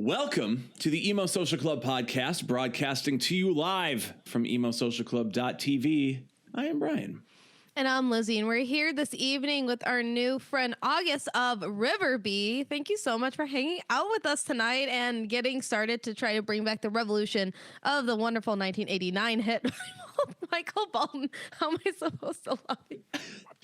Welcome to the Emo Social Club podcast, broadcasting to you live from emosocialclub.tv. I am Brian. And I'm Lizzie, and we're here this evening with our new friend August of Riverby. Thank you so much for hanging out with us tonight and getting started to try to bring back the revolution of the wonderful 1989 hit Micheal Bolton. How am I supposed to love you?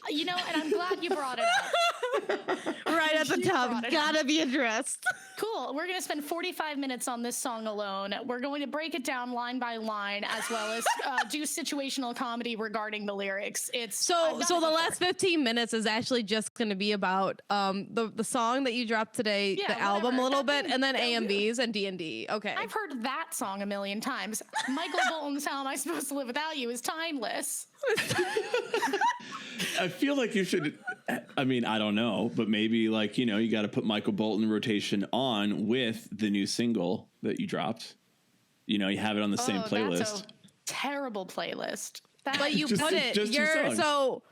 You know, and I'm glad you brought it up. Right at the top, gotta be addressed. Cool. We're going to spend 45 minutes on this song alone. We're going to break it down line by line, as well as do situational comedy regarding the lyrics. So the last 15 minutes is actually just going to be about the song that you dropped today, the album a little bit, and then AMVs and D&D. Okay. I've heard that song a million times. Micheal Bolton's "How Am I Supposed to Live Without You" is timeless. I feel like you should, I mean, I don't know, but maybe like, you got to put Micheal Bolton rotation on with the new single that you dropped. You have it on the same playlist. That's a terrible playlist. But you put it, so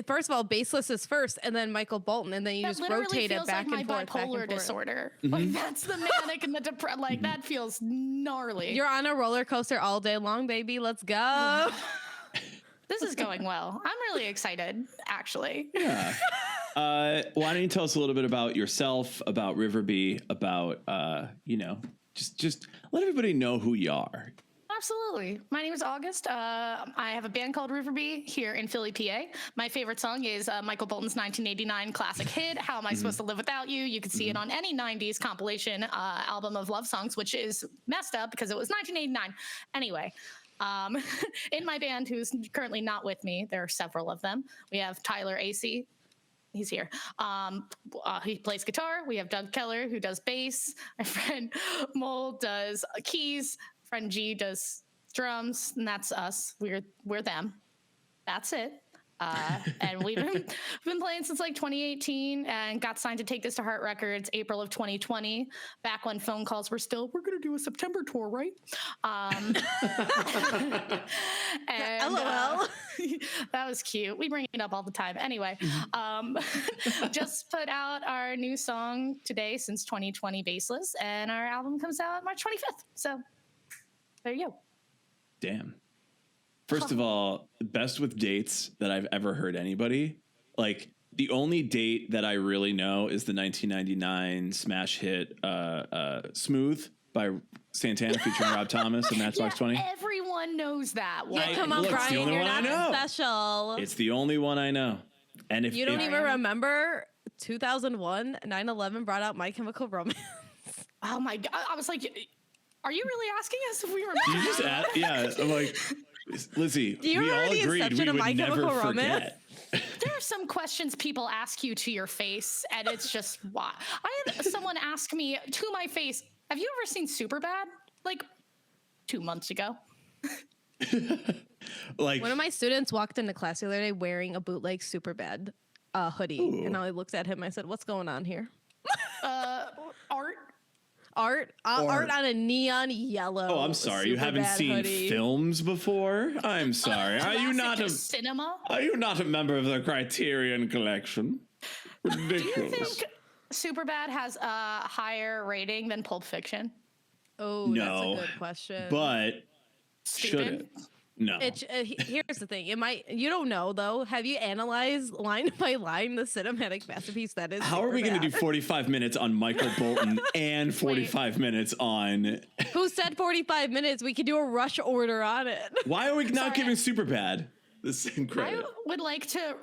first of all, Baseless is first, and then Micheal Bolton, and then you just rotate it back and forth. Bipolar disorder. Mm-hmm. Like that's the manic and the depressed. Like that feels gnarly. You're on a roller coaster all day long, baby. Let's go. This is going well. I'm really excited, actually. Yeah. Why don't you tell us a little bit about yourself, about Riverby, about just let everybody know who you are. Absolutely. My name is August. I have a band called Riverby here in Philly, PA. My favorite song is Micheal Bolton's 1989 classic hit, "How Am I Supposed to Live Without You?" You can see it on any 90s compilation album of love songs, which is messed up because it was 1989. Anyway, in my band, who's currently not with me, there are several of them. We have Tyler AC. He's here. He plays guitar. We have Doug Keller, who does bass. My friend Mole does keys. Friend G does drums, and that's us. We're them. That's it. And we've been playing since like 2018, and got signed to Take This to Heart Records April of 2020. Back when phone calls were still, "We're gonna do a September tour, right?" And, LOL. That was cute. We bring it up all the time. Anyway, just put out our new song today since 2020, Baseless, and our album comes out March 25th. So there you go. Damn. First of all, best with dates that I've ever heard anybody. Like, the only date that I really know is the 1999 smash hit Smooth by Santana featuring Rob Thomas and Matchbox 20. Everyone knows that one. Come on, Brian, you're not special. It's the only one I know. And if you don't even remember 2001, 9/11 brought out My Chemical Romance. Oh my God. I was like, are you really asking us if we remember? You just yeah, I'm like, Lizzie, we all agreed we would never forget. There are some questions people ask you to your face, and it's just why. I had someone ask me to my face, "Have you ever seen Superbad?" Like 2 months ago. Like, one of my students walked into class the other day wearing a bootleg Superbad hoodie, and I looked at him. I said, "What's going on here?" Art on a neon yellow. Oh, I'm sorry. You haven't seen hoodie. Films before? I'm sorry. Are you not a cinema? Are you not a member of the Criterion Collection? Ridiculous. Do you think Superbad has a higher rating than Pulp Fiction? Oh, no, that's a good question. But should it? No. Here's the thing. You don't know, though. Have you analyzed line by line the cinematic masterpiece that is? How are we going to do 45 minutes on Micheal Bolton and 45 minutes on... Who said 45 minutes? We could do a rush order on it. Why are we not giving Superbad the same credit? I would like to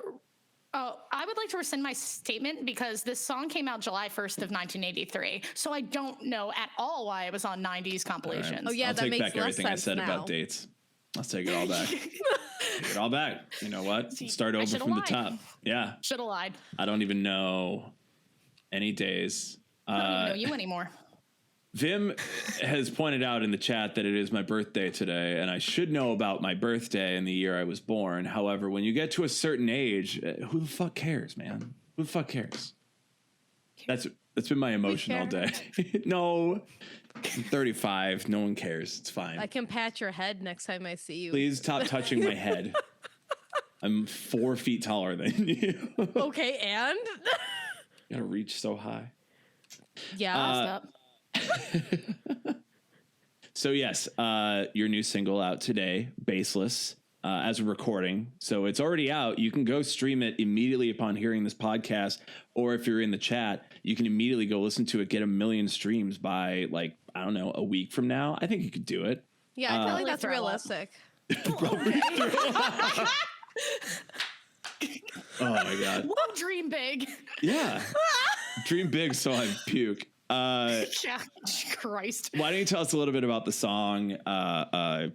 rescind my statement because this song came out July 1st of 1983. So I don't know at all why it was on 90s compilations. Right. Oh, yeah, I'll that take makes back less everything sense I said now. about dates. Let's take it all back. Take it all back. You know what? Start over from the top. Yeah. Should have lied. I don't even know any days. I don't even know you anymore. Vim has pointed out in the chat that it is my birthday today, and I should know about my birthday and the year I was born. However, when you get to a certain age, who the fuck cares, man? Who the fuck cares? That's been my emotion all day. No, I'm 35. No one cares. It's fine. I can pat your head next time I see you. Please stop touching my head. I'm 4 feet taller than you. Okay, and? Gotta reach so high. Yeah. So yes, your new single out today, Baseless, as a recording. So it's already out. You can go stream it immediately upon hearing this podcast, or if you're in the chat, you can immediately go listen to it, get 1 million streams by like, I don't know, a week from now. I think you could do it. Yeah, I feel like that's realistic. Oh my God. Whoa, dream big. Yeah. Dream big so I puke. Yeah, Christ. Why don't you tell us a little bit about the song, the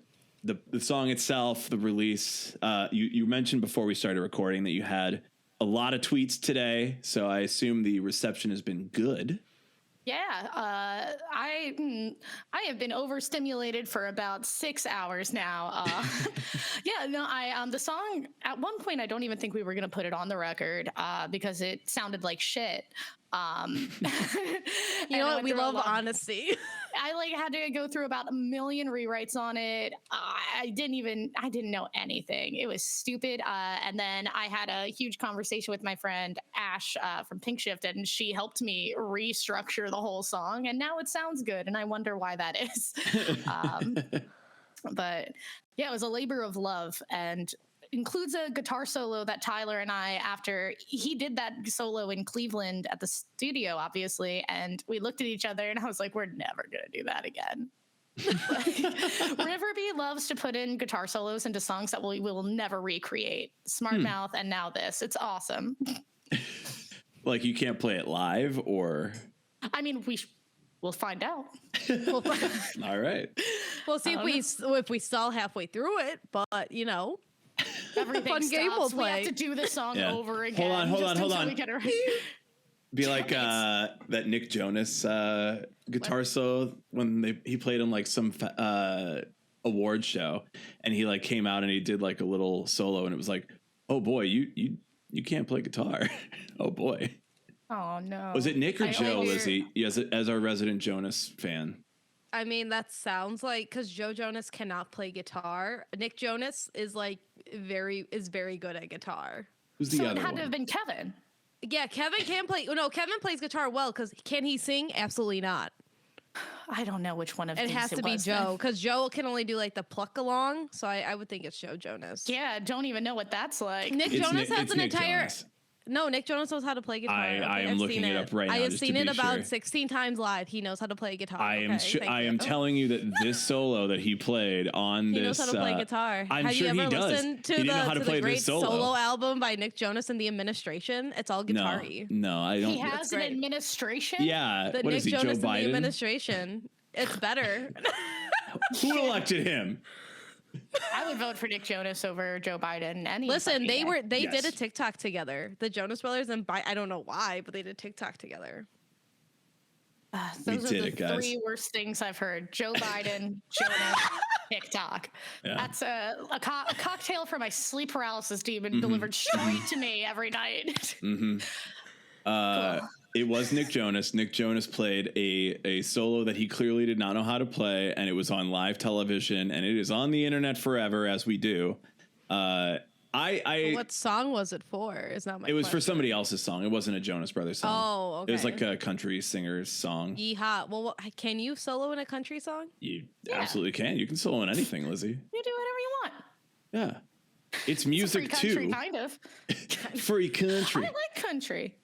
song itself, the release? You mentioned before we started recording that you had a lot of tweets today, so I assume the reception has been good. Yeah, I have been overstimulated for about 6 hours now. Yeah, no, the song at one point I don't even think we were gonna put it on the record because it sounded like shit. You know what? We love honesty. I like had to go through about 1 million rewrites on it. I didn't know anything. It was stupid. And then I had a huge conversation with my friend Ash from Pink Shift, and she helped me restructure the whole song. And now it sounds good. And I wonder why that is. But yeah, it was a labor of love, and includes a guitar solo that Tyler and I, after he did that solo in Cleveland at the studio, obviously, and we looked at each other and I was like, we're never going to do that again. Riverby loves to put in guitar solos into songs that we will never recreate. Smart Mouth and now this. It's awesome. Like you can't play it live, or? I mean, we'll find out. All right. We'll see if we stall halfway through it, but you know. Everything fun stops. game we'll We play. have to do the song over again. Hold on. We get it right. Be like that Nick Jonas guitar solo when he played on like some award show, and he like came out and he did like a little solo, and it was like, oh boy, you can't play guitar. Oh boy. Oh no. Was it Nick or Joe, Lizzie? Yes, as our resident Jonas fan. I mean, that sounds like, because Joe Jonas cannot play guitar. Nick Jonas is like very good at guitar. Who's the other it had one? to have been Kevin. Yeah, Kevin can play. No, Kevin plays guitar well. Because can he sing? Absolutely not. I don't know which one of It these has to be was Joe, then. because Joe can only do like the pluck along. So I would think it's Joe Jonas. Yeah, don't even know what that's like. Nick Jonas has an Nick entire. Jonas. No, Nick Jonas knows how to play guitar. I am looking it up right now. I have just to seen it be about sure. 16 times live. He knows how to play guitar. I am Thank you. telling you that this solo that he played on He this. knows how to play guitar. I'm Have sure you he ever does. listened to he didn't know how to the play great this solo. album by Nick Jonas and the Administration? It's all guitar-y. No, I don't. He has an great. administration. Yeah, The what Nick is he, Jonas Joe and the Biden? Administration. It's better. Who elected him? I would vote for Nick Jonas over Joe Biden. Listen, they Yes. did a TikTok together. The Jonas Brothers and I don't know why, but they did TikTok together. Those did are the it, guys. 3 worst things I've heard: Joe Biden, Jonas, TikTok. Yeah. That's a cocktail for my sleep paralysis demon delivered straight to me every night. It was Nick Jonas. Nick Jonas played a solo that he clearly did not know how to play, and it was on live television, and it is on the internet forever, as we do. What song was it for? Is not my It was for question. somebody else's song. It wasn't a Jonas Brothers song. Oh, okay. It was like a country singer's song. Yeehaw. Well, can you solo in a country song? You absolutely can. You can solo in anything, Lizzie. You do whatever you want. Yeah. It's Free music country, too. kind of. Free country. I like country.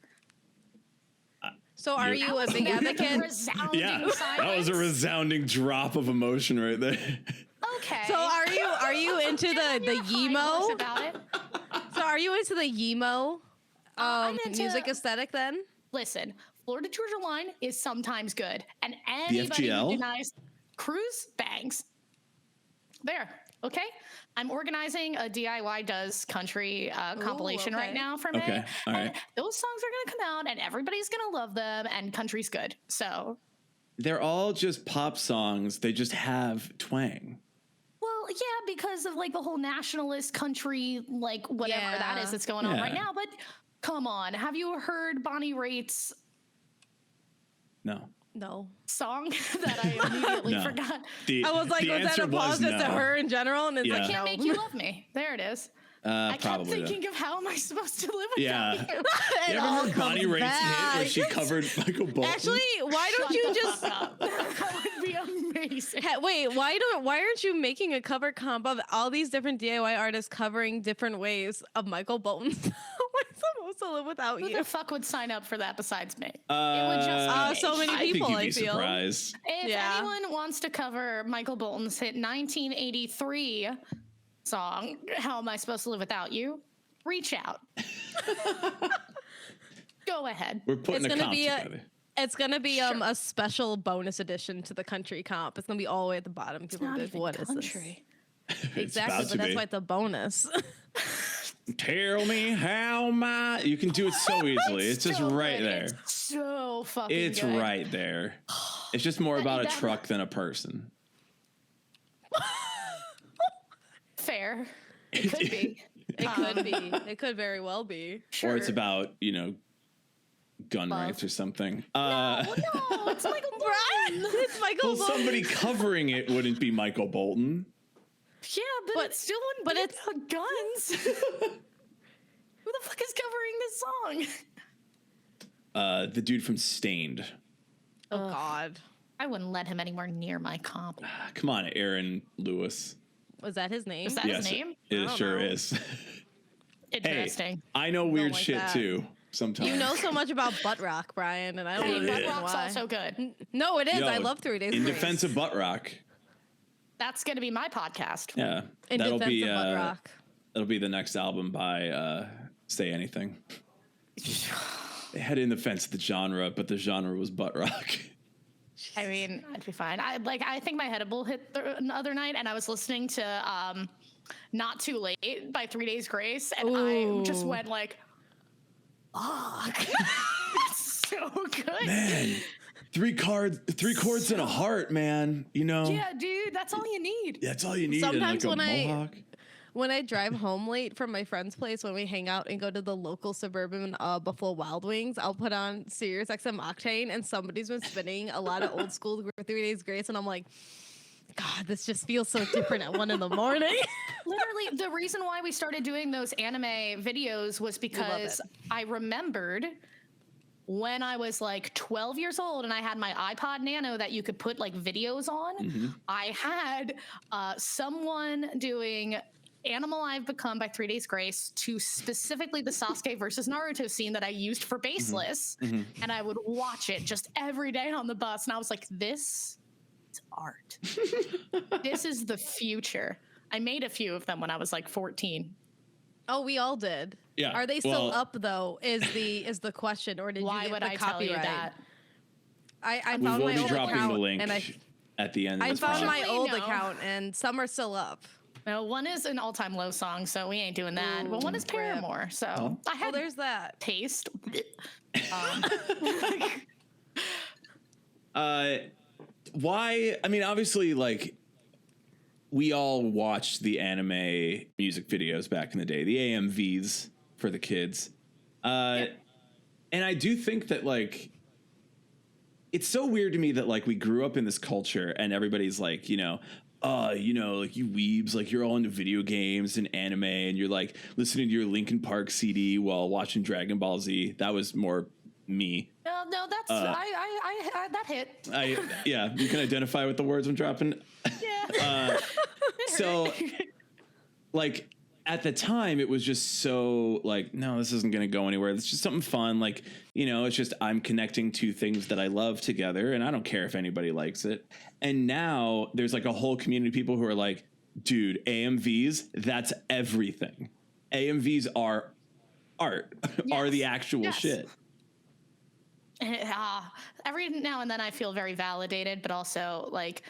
So are you a big advocate? Resounding Yeah. silence. That was a resounding drop of emotion right there. Okay. So are you into the High horse Yemo? about it. So are you into the Yemo I'm into- music aesthetic then? Listen, Florida Georgia Line is sometimes good, and anybody FGL? who denies Cruise bangs. There, okay. I'm organizing a DIY does country compilation okay. right now for May. Okay, all right. And those songs are gonna come out, and everybody's gonna love them, and country's good. So, They're all just pop songs. They just have twang. well, yeah, because of like the whole nationalist country, like whatever that Yeah. is that's going on Yeah. right now. But come on, have you heard Bonnie Raitt's No. No. song that I immediately No. forgot? The, I was like, the was that answer a pause no. to her in general? And it's Yeah. like, Can't no. Make You Love Me. There it is. I kept Probably. thinking of how am I supposed to live without Yeah. you? It You ever all heard Bonnie comes Raitt's hit where back. she covered Michael Bolton? Actually, why don't you just That would be amazing. wait? Why aren't you making a cover comp of all these different DIY artists covering different ways of Michael Bolton? How am I supposed to live without Who you? the fuck would sign up for that besides me? It would just be so me. many I people, think I you'd be feel. surprised. If Yeah. anyone wants to cover Michael Bolton's hit 1983 song, How Am I Supposed to Live Without You? Reach out. Go ahead. We're putting It's a gonna comp be together. It's gonna be Sure. a special bonus edition to the country comp. It's gonna be all the way at the bottom. People will be like, what is country. It's Exactly, about but to that's be. why it's a bonus. Tell me how my... You can do it so easily. It's just so right good. there. It's so fucking It's good. right there. It's just more about a that- truck than a person. Fair. It could be. It could be. It could very well be. Sure. Or it's about, gun Love. rights or something. No, it's Michael Bolton. It's Michael Well, Bolton. somebody covering it wouldn't be Michael Bolton. Yeah, but But- it still wouldn't but be it's- about guns. Who the fuck is covering this song? The dude from Stained. Oh God, I wouldn't let him anywhere near my comp. Come on, Aaron Lewis. was that his name? Is that his name? It don't sure know. is. Hey, Interesting. I know weird like shit that. too. Sometimes You know so much about butt rock, Brian, and I don't Hey, Butt understand Rock's why. also good. No, it is. Yo, I love 3 Days in Grace. defense of butt rock. That's going to be my podcast. Yeah, In that'll defense be of butt rock. that'll be the next album by Say Anything. They had in the fence of the genre, but the genre was butt rock. I mean, I'd be fine. I think my edible hit the other night, and I was listening to "Not Too Late" by 3 Days Grace, and I just Ooh. went like, "Fuck, it's so good." Man, three chords and a heart, man. Yeah, dude, that's all you need. That's all you need. Sometimes in like when a I- mohawk. When I drive home late from my friend's place, when we hang out and go to the local suburban Buffalo Wild Wings, I'll put on Sirius XM Octane, and somebody's been spinning a lot of old school 3 Days Grace, and I'm like, God, this just feels so different at 1 a.m. Literally, the reason why we started doing those anime videos was because I remembered when I was like 12 years old and I had my iPod Nano that you could put like videos on. I had someone doing Animal I've Become by 3 Days Grace to specifically the Sasuke versus Naruto scene that I used for Baseless. And I would watch it just every day on the bus. And I was like, this is art. This is the future. I made a few of them when I was like 14. Oh, we all did. Yeah, Are they still well- up though? Is the question, or did Why you get would the I tell copyright? you that? I We found will my be old dropping account, the link and at the end of I this found podcast. my Actually, old no. account, and some are still up. No, one is an all-time low song, so we ain't doing that. But one is Rip. Paramore, so Oh. I Oh, had there's that. taste. Why? I mean, obviously, like, we all watched the anime music videos back in the day, the AMVs for the kids. And I do think that, like, it's so weird to me that, like, we grew up in this culture and everybody's like, like, you weebs, like, you're all into video games and anime and you're, like, listening to your Linkin Park CD while watching Dragon Ball Z. That was more me. No, that's I that hit. Yeah, you can identify with the words I'm dropping. Yeah. So, like, at the time, it was just so, like, no, this isn't going to go anywhere. It's just something fun. Like, it's just I'm connecting two things that I love together, and I don't care if anybody likes it. And now there's, like, a whole community of people who are like, dude, AMVs, that's everything. AMVs are art, are the actual shit. Every now and then I feel very validated, but also, like,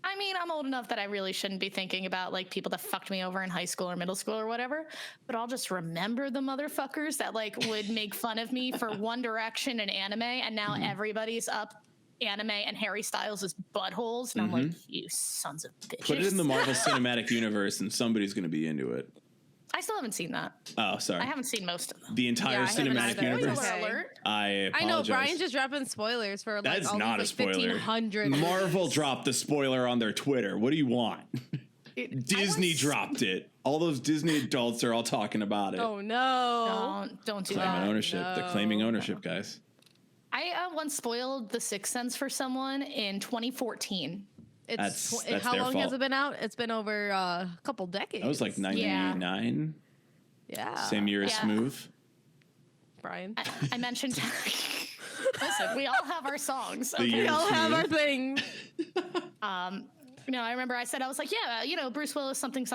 I mean, I'm old enough that I really shouldn't be thinking about, like, people that fucked me over in high school or middle school or whatever, but I'll just remember the motherfuckers that, like, would make fun of me for One Direction and anime, and now everybody's up anime and Harry Styles' buttholes, and I'm like, you sons of bitches. Put it in the Marvel Cinematic Universe, and somebody's going to be into it. I still haven't seen that. Oh, sorry. I haven't seen most of them. The entire Yeah, I haven't cinematic either. universe. Okay. Alert. I apologize. I know Brian's just dropping spoilers for like That's all not these, a like, spoiler. 1,500. Marvel dropped the spoiler on their Twitter. What do you want? Disney dropped it. All those Disney adults are all talking about it. Oh no! Don't do Claiming that. ownership. No. They're claiming ownership, guys. I once spoiled The Sixth Sense for someone in 2014. That's How their long fault. has it been out? It's been over a couple decades. That was like 99. Yeah. Same year as Yeah. Smooth. Brian. I mentioned. Listen, we all have our songs. The Okay? year We all have Smooth. our thing. I remember I was like, yeah, Bruce Willis, something,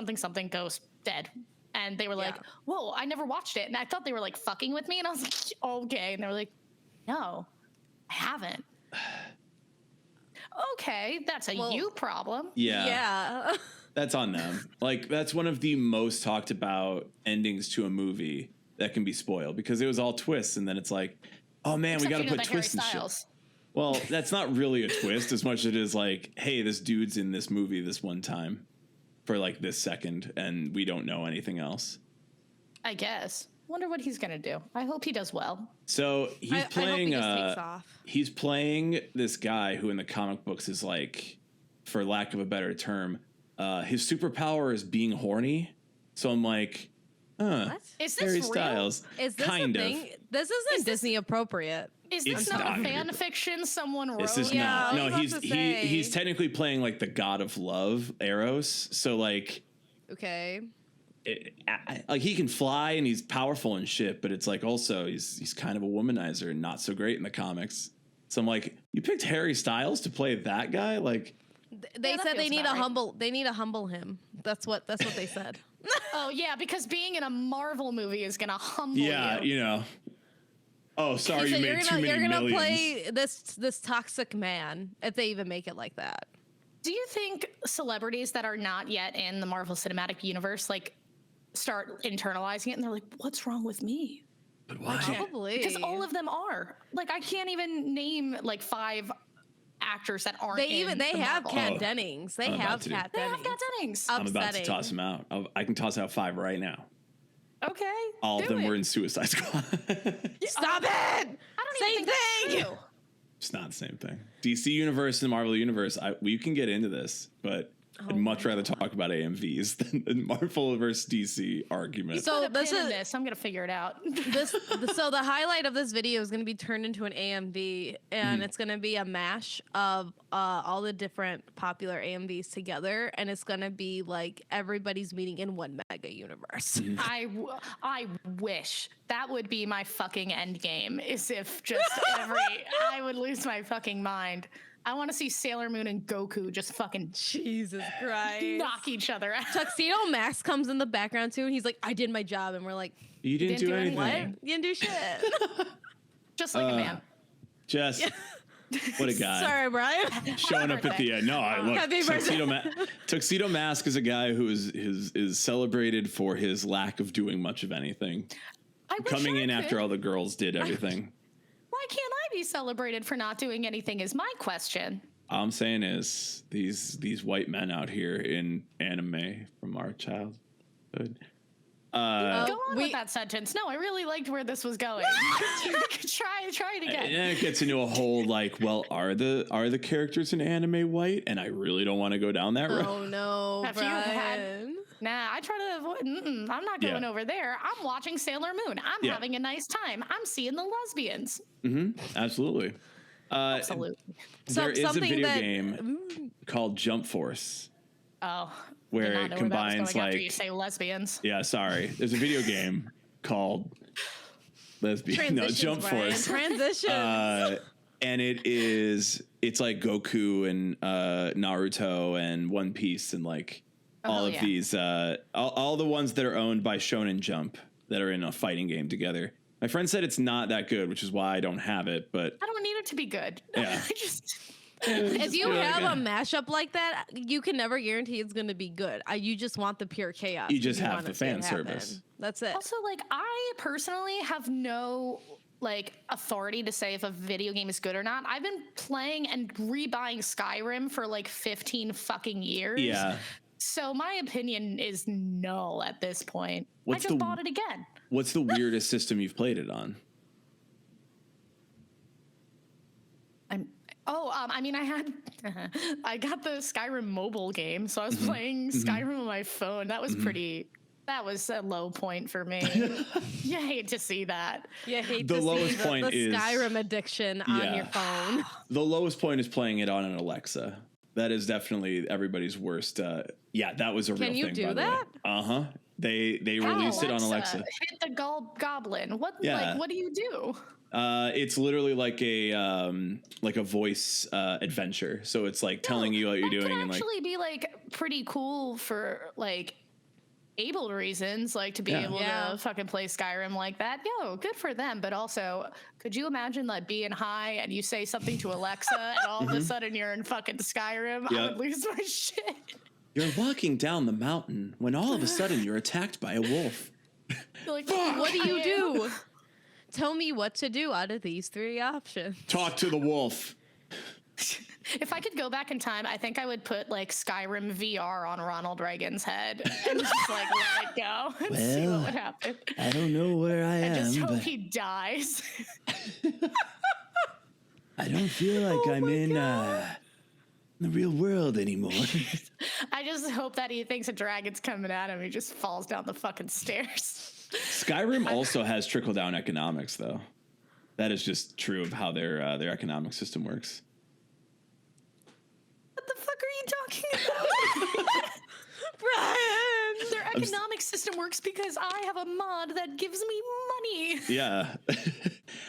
ghost, dead. And they were like, whoa, I never watched it. And I thought they were like fucking with me. And I was like, okay. And they were like, no, I haven't. Okay, that's a you problem. Yeah. Yeah. That's on them. Like, that's one of the most talked about endings to a movie that can be spoiled because it was all twists. And then it's like, oh man, Except we got to you know put the Harry twists and shit. Styles. Well, that's not really a twist as much as it is like, hey, this dude's in this movie this one time for like this second, and we don't know anything else. I guess. Wonder what he's gonna do. I hope he does well. So he's I playing. hope he just takes off. He's playing this guy who, in the comic books, is like, for lack of a better term, his superpower is being horny. So I'm like, What? Is this Harry real? Styles, Is this kind a of. thing? This isn't Disney appropriate. Is It's this not not. a fan fiction someone wrote? This is Yeah, not. I No, was about to say. he's technically playing like the god of love, Eros. So like, Okay. like he can fly and he's powerful and shit, but it's like also he's kind of a womanizer and not so great in the comics. So I'm like, you picked Harry Styles to play that guy? Like, They that said they feels need about to right. humble. They need to humble him. That's what they said. Oh yeah, because being in a Marvel movie is gonna humble yeah, you. you know. Oh, sorry, So you made too many you're gonna millions. play this toxic man if they even make it like that. Do you think celebrities that are not yet in the Marvel Cinematic Universe like start internalizing it and they're like, "What's wrong with me?" But why? Probably Because all of them are. Like, I can't even name like 5 actors that aren't. they have Marvel. Kat Oh, Dennings. They I'm about have to. Kat They Dennings. have Kat Dennings. I'm about to Upsetting. toss him out. I can toss out 5 right now. Okay. All of do them it. were in Suicide Squad. Stop it! I don't Same even think that's thing! true. It's not the same thing. DC Universe and the Marvel Universe, we can get into this, but I'd much rather talk about AMVs than the Marvel versus DC argument. So Put a this pin in is this. I'm gonna figure it out. so the highlight of this video is going to be turned into an AMV, and it's going to be a mash of all the different popular AMVs together, and it's going to be like everybody's meeting in one mega universe. I wish that would be my fucking end game. Is if just I would lose my fucking mind. I want to see Sailor Moon and Goku just fucking Jesus Christ! knock each other out. Tuxedo Max comes in the background too, and he's like, "I did my job," and we're like, You didn't do anything. "What? You didn't do shit." Just like a man. Just what a guy. Sorry, Brian. Showing up at the end. No, I look. Happy Tuxedo Mask is a guy who is celebrated for his lack of doing much of anything. I wish Coming I in could. after all the girls did everything. Why can't I be celebrated for not doing anything? Is my question. All I'm saying is these white men out here in anime from our childhood. Go on we- with that sentence. No, I really liked where this was going. try it again. And it gets into a whole like, well, are the characters in anime white? And I really don't want to go down that road. Oh no, Have you had- Brian. Nah, I try to avoid. I'm not going over there. I'm watching Sailor Moon. I'm Yeah. having a nice time. I'm seeing the lesbians. Absolutely. Absolutely. There is a something video that- game called Jump Force. Oh, Where did not it know combines, where that was going after like- you say lesbians. Yeah, sorry. There's a video game called Lesbian. No, Transitions, Jump Brian. Force. Transitions. And it's like Goku and Naruto and One Piece and like all of yeah. these all the ones that are owned by Shonen Jump that are in a fighting game together. My friend said it's not that good, which is why I don't have it, but I don't need it to be good. Yeah. I just If you feel like have a- a mashup like that, you can never guarantee it's going to be good. You just want the pure chaos. You if just have wanna the see it fan happen. service. That's it. also like I personally have no like authority to say if a video game is good or not. I've been playing and rebuying Skyrim for like 15 fucking years. yeah. So my opinion is null at this point. What's I just the- bought it again. What's the weirdest system you've played it on? I mean, I got the Skyrim mobile game, so I was playing Skyrim on my phone. That was that was a low point for me. You hate to see that. You hate The to lowest see point the is Skyrim addiction on your phone. The lowest point is playing it on an Alexa. That is definitely everybody's worst. That was a real thing. Can you do that? They released it on Alexa. Hit the goblin. What? Yeah. Like, what do you do? It's literally like a voice adventure. So it's like telling you what you're doing, Could and actually be like pretty cool for like able reasons, like to be able to fucking play Skyrim like that. Yo, good for them. But also, could you imagine like being high and you say something to Alexa and all of a sudden you're in fucking Skyrim? I would lose my shit. You're walking down the mountain when all of a sudden you're attacked by a wolf. You're like, What do you do? Tell me what to do out of these three options. Talk to the wolf. If I could go back in time, I think I would put like Skyrim VR on Ronald Reagan's head and just like let it go and see what would happen. I don't know where I am. I just hope he dies. I don't feel like I'm in the real world anymore. I just hope that he thinks a dragon's coming at him. He just falls down the fucking stairs. Skyrim also has trickle-down economics, though. That is just true of how their economic system works. What the fuck are you talking about? Brian! Their economic system works because I have a mod that gives me money. Yeah.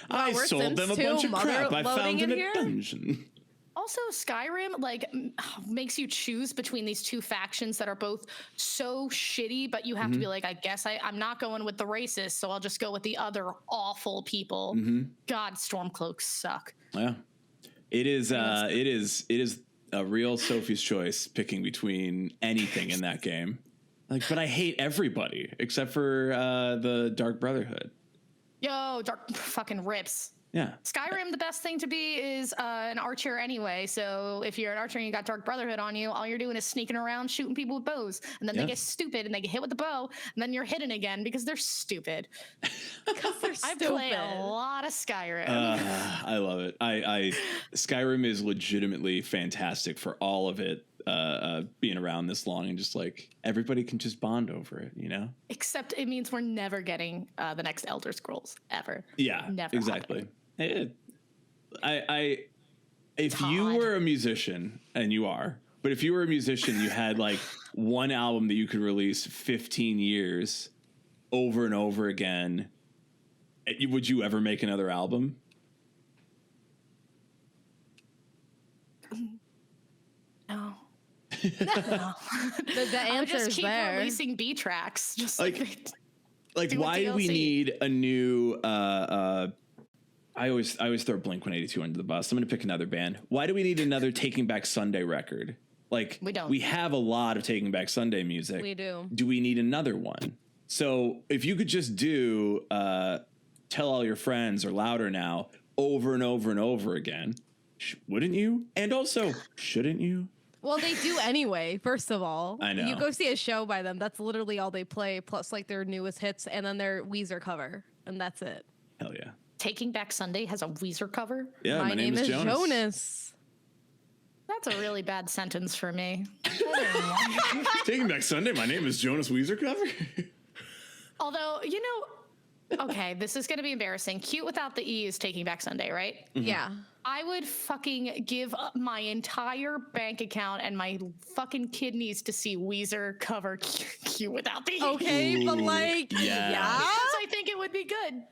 I we're sold Sims them a 2 bunch of crap I mother found in loading a in here? dungeon. Also, Skyrim like makes you choose between these two factions that are both so shitty, but you have to be like, I guess I'm not going with the racists, so I'll just go with the other awful people. God, Stormcloaks suck. Yeah. It is a real Sophie's choice picking between anything in that game. Like, but I hate everybody except for the Dark Brotherhood. Yo, Dark fucking rips. Yeah. Skyrim, the best thing to be is an archer anyway. So if you're an archer and you got Dark Brotherhood on you, all you're doing is sneaking around shooting people with bows. And then they get stupid and they get hit with the bow. And then you're hidden again because they're stupid. Because they're stupid. I play a lot of Skyrim. I love it. I Skyrim is legitimately fantastic for all of it being around this long, and just like everybody can just bond over it, you know? Except it means we're never getting the next Elder Scrolls ever. Yeah, never exactly. happening. If you were a musician, and you are, but if you were a musician, you had like one album that you could release 15 years over and over again, would you ever make another album? No. The answer just is keep there. releasing B tracks, just Like do a why do we DLC. need a new I always throw Blink-182 under the bus. I'm going to pick another band. Why do we need another Taking Back Sunday record? Like, We don't. We have a lot of Taking Back Sunday music. We do. Do we need another one? So if you could just do Tell All Your Friends or Louder Now over and over and over again, wouldn't you? And also, shouldn't you? Well, they do anyway, first of all. I know. You go see a show by them, that's literally all they play, plus like their newest hits and then their Weezer cover. And that's it. Hell yeah. Taking Back Sunday has a Weezer cover. Yeah, My name is Jonas. That's a really bad sentence for me. Taking Back Sunday, my name is Jonas Weezer cover. Although, okay, this is going to be embarrassing. Cute without the E is Taking Back Sunday, right? Yeah. I would fucking give up my entire bank account and my fucking kidneys to see Weezer cover Cute without the E. Okay, but like, yeah. Because I think it would be good.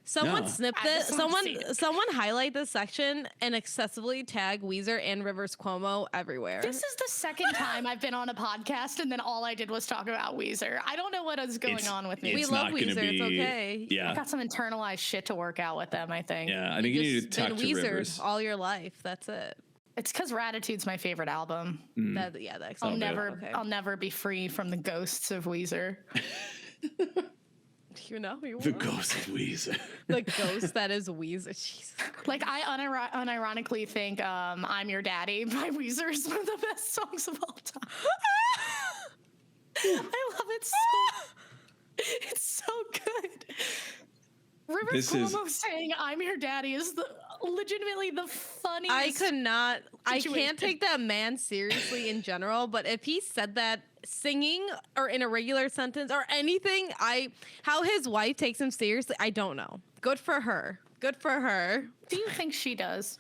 Someone No. snipped I it. just wanna see it. Someone highlight this section and excessively tag Weezer and Rivers Cuomo everywhere. This is the second time I've been on a podcast and then all I did was talk about Weezer. I don't know what is going on with me. We It's love not gonna Weezer. It's be- okay. I Yeah. got some internalized shit to work out with them, I think. Yeah, I think you need to Just talk been to Weezer Rivers. all your life. That's it. It's because Ratitude's my favorite album. That explains it. Okay. I'll never be free from the ghosts of Weezer. You know, you The won't. ghost of Weezer. The ghost that is Weezer. Jesus. Like, I unironically think I'm Your Daddy by Weezer is one of the best songs of all time. I love it so. It's so good. Rivers This is- Cuomo saying I'm Your Daddy is legitimately the funniest. I could not. I situation. can't take that man seriously in general, but if he said that singing or in a regular sentence or anything, how his wife takes him seriously, I don't know. Good for her. Good for her. Do you think she does?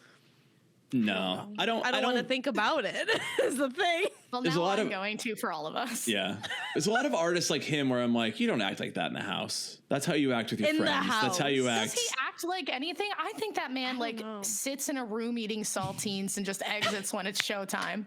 No, I don't want to think about it. Is the thing. Well, There's a now lot I'm of- going to for all of us. Yeah. There's a lot of artists like him where I'm like, you don't act like that in the house. That's how you act with your In the friends. That's how you house. act. Does he act like anything? I think that man like know. sits in a room eating saltines and just exits when it's showtime.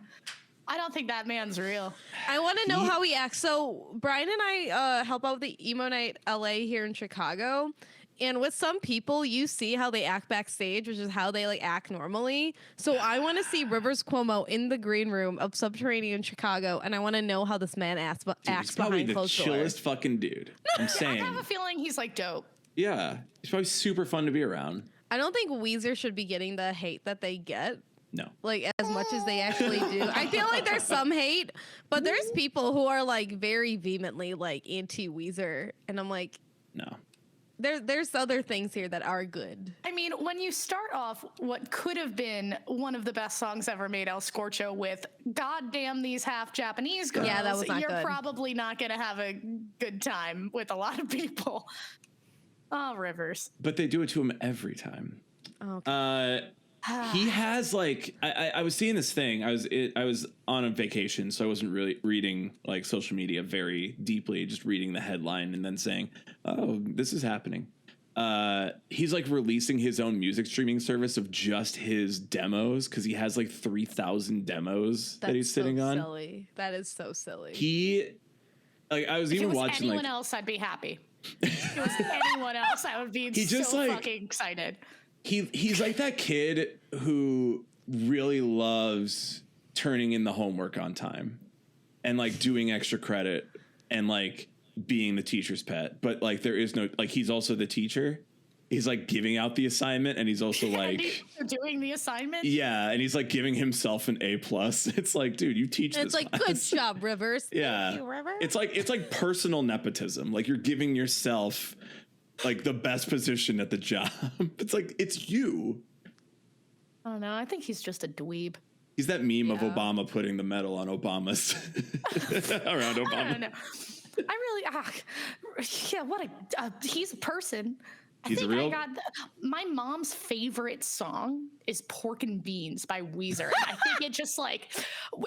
I don't think that man's real. I want to know how he acts. So Brian and I help out with the Emo Night LA here in Chicago. And with some people, you see how they act backstage, which is how they like act normally. So I want to see Rivers Cuomo in the green room of Subterranean Chicago, and I want to know how this man acts He's probably behind the closed chillest doors. fucking dude. I'm I saying. have a feeling he's like dope. Yeah. He's probably super fun to be around. I don't think Weezer should be getting the hate that they get. No. Like as much as they actually do. I feel like there's some hate, but there's people who are like very vehemently like anti Weezer, and I'm like, No. there's other things here that are good. I mean, when you start off what could have been one of the best songs ever made, El Scorcho, with "God damn these half Japanese girls," Yeah, that was not you're good. probably not going to have a good time with a lot of people. Oh, Rivers. But they do it to him every time. Okay. He has like I was seeing this thing. I was on a vacation, so I wasn't really reading like social media very deeply. Just reading the headline and then saying, "Oh, this is happening." He's like releasing his own music streaming service of just his demos because he has like 3,000 demos that he's sitting on. Silly. That is so silly. He like I was If it even was watching anyone like else, I'd be happy. If it was anyone else, I would be just, so like- fucking excited. he's like that kid who really loves turning in the homework on time and like doing extra credit and like being the teacher's pet, but like there is no like he's also the teacher. He's like giving out the assignment and he's also like Doing the assignment. yeah, and he's like giving himself an A+. It's like, dude, you teach And it's this like, class. good job, Rivers. Yeah. Thank you, Rivers. It's like personal nepotism. Like you're giving yourself like the best position at the job. It's like it's you. I don't know. I think he's just a dweeb. He's that meme of Yeah. Obama putting the medal on Obama's around I Obama. don't know. I really, yeah. What a he's a person. He's I think real- I got my mom's favorite song is "Pork and Beans" by Weezer. And I think it just like,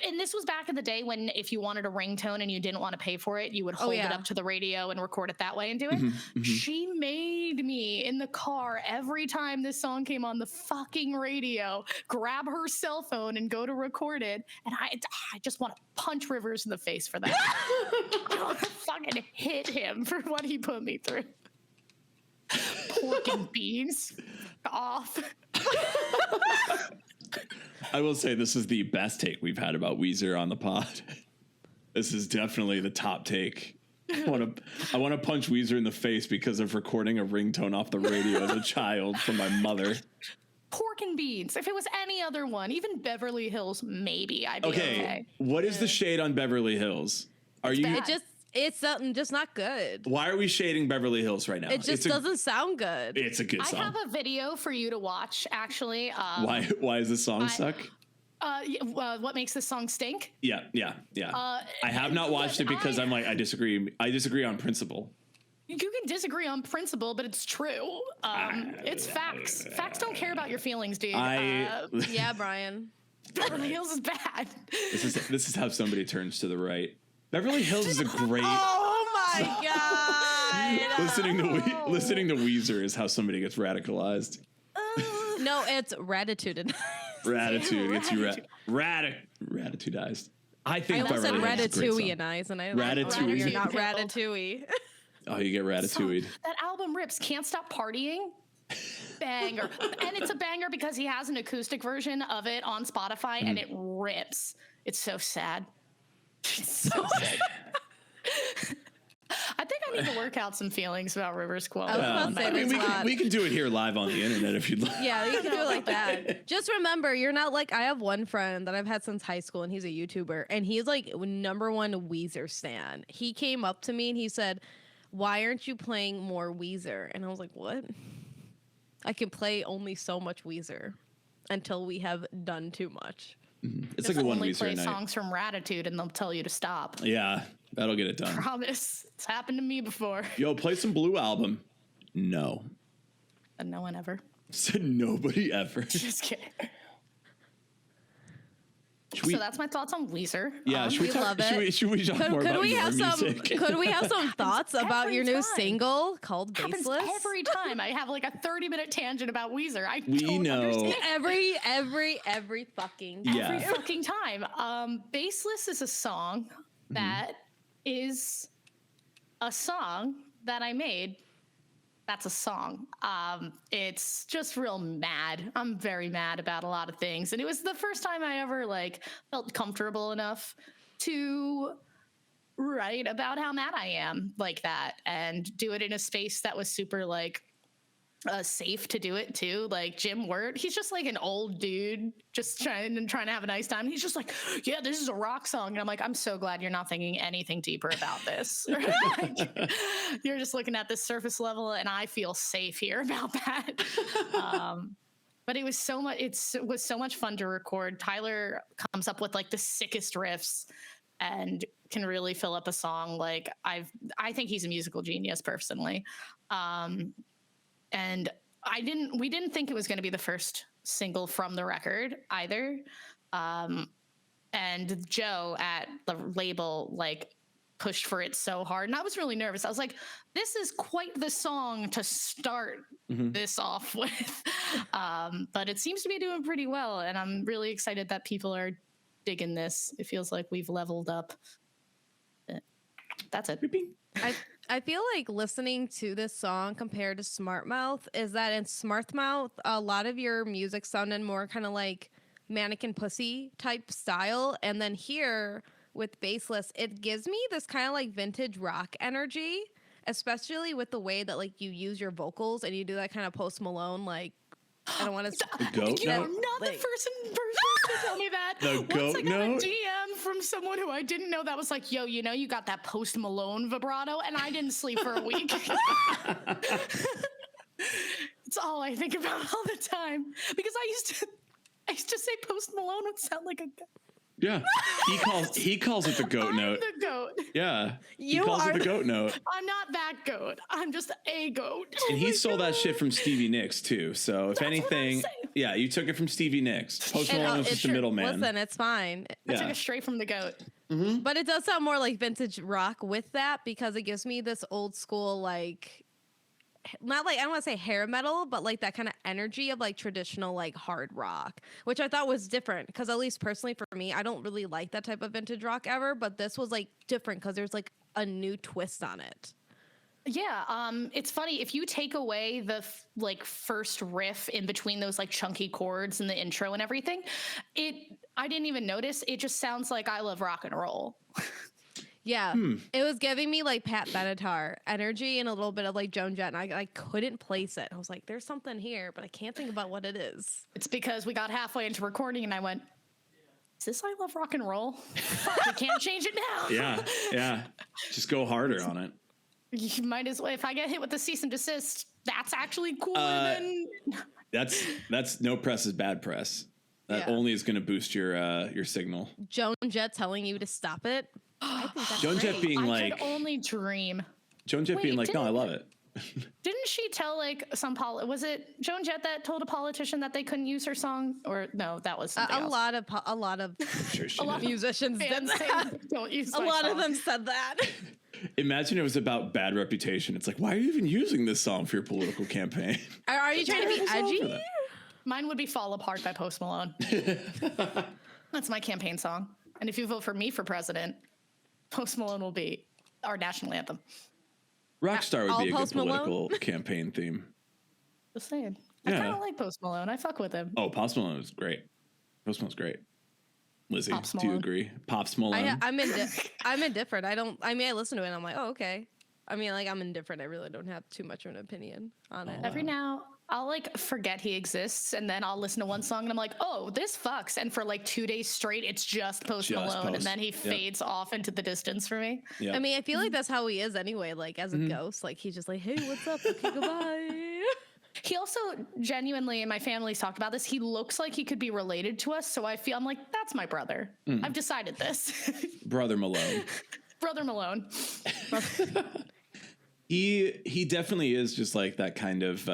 and this was back in the day when if you wanted a ringtone and you didn't want to pay for it, you would hold it yeah. up to the radio and record it that way and do it. She made me in the car every time this song came on the fucking radio, grab her cell phone and go to record it. And I just want to punch Rivers in the face for that. I want to fucking hit him for what he put me through. Pork and beans off. I will say this is the best take we've had about Weezer on the pod. This is definitely the top take. I want to punch Weezer in the face because of recording a ringtone off the radio as a child from my mother. Pork and beans. If it was any other one, even Beverly Hills, maybe I'd be okay. What is the shade on Beverly Hills? Are you? bad. It's something just not good. Why are we shading Beverly Hills right now? It just doesn't sound good. It's a good I song. have a video for you to watch, actually. Why does this song suck? What makes this song stink? Yeah. I have not watched it because I'm like I disagree. I disagree on principle. You can disagree on principle, but it's true. It's facts. Facts don't care about your feelings, dude. Yeah, Brian. Beverly Hills is bad. This is how somebody turns to the right. Beverly Hills is a great. Oh my god. Listening to Weezer is how somebody gets radicalized. No, it's ratitude. Ratitude gets you ratatudized. I think I almost said Beverly Hills is a great song. ratatouille and I Ratatouille. You're not Pickle. ratatouille. Oh, you get ratatouille. That album rips. Can't Stop Partying. Banger. And it's a banger because he has an acoustic version of it on Spotify and it rips. It's so sad. It's so sad. I think I need to work out some feelings about Rivers Cuomo. I was about to say there's a lot. we can do it here live on the internet if you'd like. Yeah, you can do it like that. Just remember, you're not like I have one friend that I've had since high school, and he's a YouTuber, and he's like #1 Weezer stan. He came up to me and he said, "Why aren't you playing more Weezer?" And I was like, "What?" I can play only so much Weezer until we have done too much. It's like a one only Weezer play night. songs from Ratitude and they'll tell you to stop. Yeah, that'll get it done. Promise. It's happened to me before. Yo, play some Blue Album. No. And no one ever. Said nobody ever. Just kidding. We, So that's my thoughts on Weezer. yeah, should we we talk? love Should we talk more about your music? Could we have some thoughts about every your new time. single called Happens Baseless? every time I have like a 30-minute tangent about Weezer. I We don't know. understand. Every fucking Yeah. Every fucking time. Baseless is a song that is a song that I made. That's a song. It's just real mad. I'm very mad about a lot of things. And it was the first time I ever like felt comfortable enough to write about how mad I am like that and do it in a space that was super like safe to do it too. Like Jim Wirt, he's just like an old dude just trying to have a nice time. He's just like, yeah, this is a rock song. And I'm like, I'm so glad you're not thinking anything deeper about this. Like, you're just looking at this surface level and I feel safe here about that. But it was so much, it was so much fun to record. Tyler comes up with like the sickest riffs and can really fill up a song. Like I think he's a musical genius personally. And we didn't think it was going to be the first single from the record either. And Joe at the label like pushed for it so hard. And I was really nervous. I was like, this is quite the song to start this off with. But it seems to be doing pretty well. And I'm really excited that people are digging this. It feels like we've leveled up. That's it. I feel like listening to this song compared to Smart Mouth is that in Smart Mouth, a lot of your music sounded more kind of like Mannequin Pussy type style. And then here with Baseless, it gives me this kind of like vintage rock energy, especially with the way that like you use your vocals and you do that kind of Post Malone, like, I don't want to. Goat You're note? not Like- the first person to tell me that. The Once goat I got note? a DM from someone who I didn't know that was like, yo, you know, you got that Post Malone vibrato, and I didn't sleep for a week. It's all I think about all the time because I used to say Post Malone would sound like a goat. Yeah, he calls it the goat I'm note. the goat. Yeah, he You calls are it the goat note. I'm not that goat. I'm just a goat. And he stole that shit from Stevie Nicks too. So if what I'm anything, saying. yeah, you took it from Stevie Nicks. Post And, Malone was it's just a true. middleman. Listen, it's fine. I took Yeah. it straight from the goat. But it does sound more like vintage rock with that because it gives me this old school, like, not like, I don't want to say hair metal, but like that kind of energy of like traditional like hard rock, which I thought was different because at least personally for me, I don't really like that type of vintage rock ever, but this was like different because there's like a new twist on it. Yeah, it's funny if you take away the like first riff in between those like chunky chords and the intro and everything, I didn't even notice. It just sounds like I Love Rock and Roll. Yeah, it was giving me like Pat Benatar energy and a little bit of like Joan Jett, and I couldn't place it. I was like, there's something here, but I can't think about what it is. It's because we got halfway into recording and I went, is this I Love Rock and Roll? Fuck, we can't change it now. Yeah. Just go harder on it. You might as well, if I get hit with the cease and desist, that's actually cooler than... That's no press is bad press. That Yeah. only is going to boost your signal. Joan Jett telling you to stop it. I think that's Joan Jett great. being I like, could only dream. Joan Jett being Wait, like, no, I love it. Didn't she tell like was it Joan Jett that told a politician that they couldn't use her song? Or no, that was something A else. lot of Sure she A lot did. musicians did Fans that. saying, don't use A my lot of song. them said that. Imagine it was about bad reputation. It's like, why are you even using this song for your political campaign? Are you trying to be Terrible song for edgy? that. Mine would be Fall Apart by Post Malone. That's my campaign song. And if you vote for me for president, Post Malone will be our national anthem. Rockstar would All be a good Post Malone? political campaign theme. Just saying. I Yeah. kind of like Post Malone. I fuck with him. Oh, Post Malone was great. Post Malone's great. Lizzie, Pops do you Malone. agree? Pops Malone. I'm indifferent. I listen to it and I'm like, oh, okay. I mean, like, I'm indifferent. I really don't have too much of an opinion on it. Every now I'll like forget he exists and then I'll listen to one song and I'm like, oh, this fucks. And for like 2 days straight, it's just Post Just Malone. Post. And then he Yep. fades off into the distance for me. Yeah. I mean, I feel like that's how he is anyway, like as a ghost. Like, he's just like, hey, what's up? Okay, goodbye. He also genuinely, and my family's talked about this, he looks like he could be related to us. So I'm like, that's my brother. I've decided this. Brother Malone. Brother Malone. He definitely is just like that kind of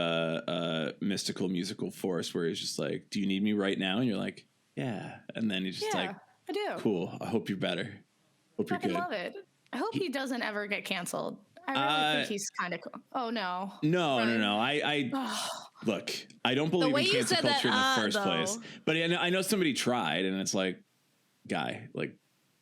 mystical musical force where he's just like, do you need me right now? And you're like, yeah. And then he's just like, I do. Cool. I hope you're better. Hope you're good. I love it. I hope he doesn't ever get canceled. I really think he's kind of cool. Oh, no. No. I look, I don't believe in cancel culture in the first place. But I know somebody tried, and it's like, guy, like,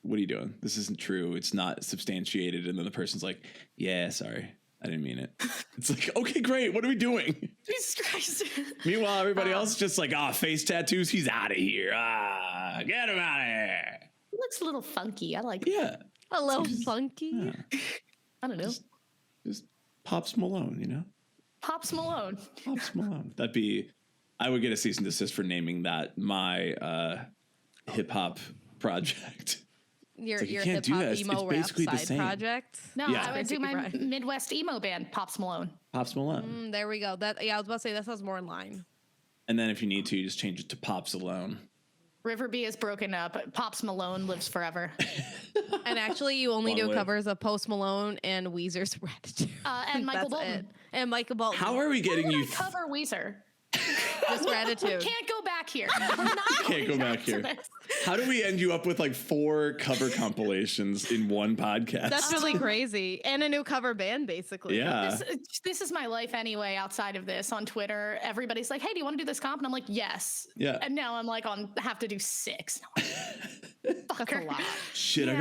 what are you doing? This isn't true. It's not substantiated. And then the person's like, yeah, sorry. I didn't mean it. It's like, okay, great. What are we doing? Jesus Christ. Meanwhile, everybody else is just like, face tattoos. He's out of here. Get him out of here. He looks a little funky. I like it. Yeah. A little funky. Yeah. I don't know. Just Pops Malone, you know? Pops Malone. Pops Malone. I would get a cease and desist for naming that my hip hop project. Your like, you your can't hip do hop that. emo It's basically rap the side same. project. No, Yeah. I would do my Basically, Midwest emo band, Pops Malone. Pops Malone. There we go. I was about to say that sounds more in line. And then if you need to, you just change it to Pops Alone. Riverby is broken up. Pops Malone lives forever. And actually, you only Long do live. covers of Post Malone and Weezer's Gratitude. And Micheal That's Bolton. it. And Michael Bolton. How are we getting you? Cover Weezer. Just Gratitude. Can't go back here. We're not Can't go going back to here. this. How do we end you up with like 4 cover compilations in one podcast? That's really crazy. And a new cover band, basically. yeah. This is my life anyway. Outside of this, on Twitter, everybody's like, "Hey, do you want to do this comp?" And I'm like, "Yes." Yeah. And now I'm like, have to do 6. That's a lot. Shit, I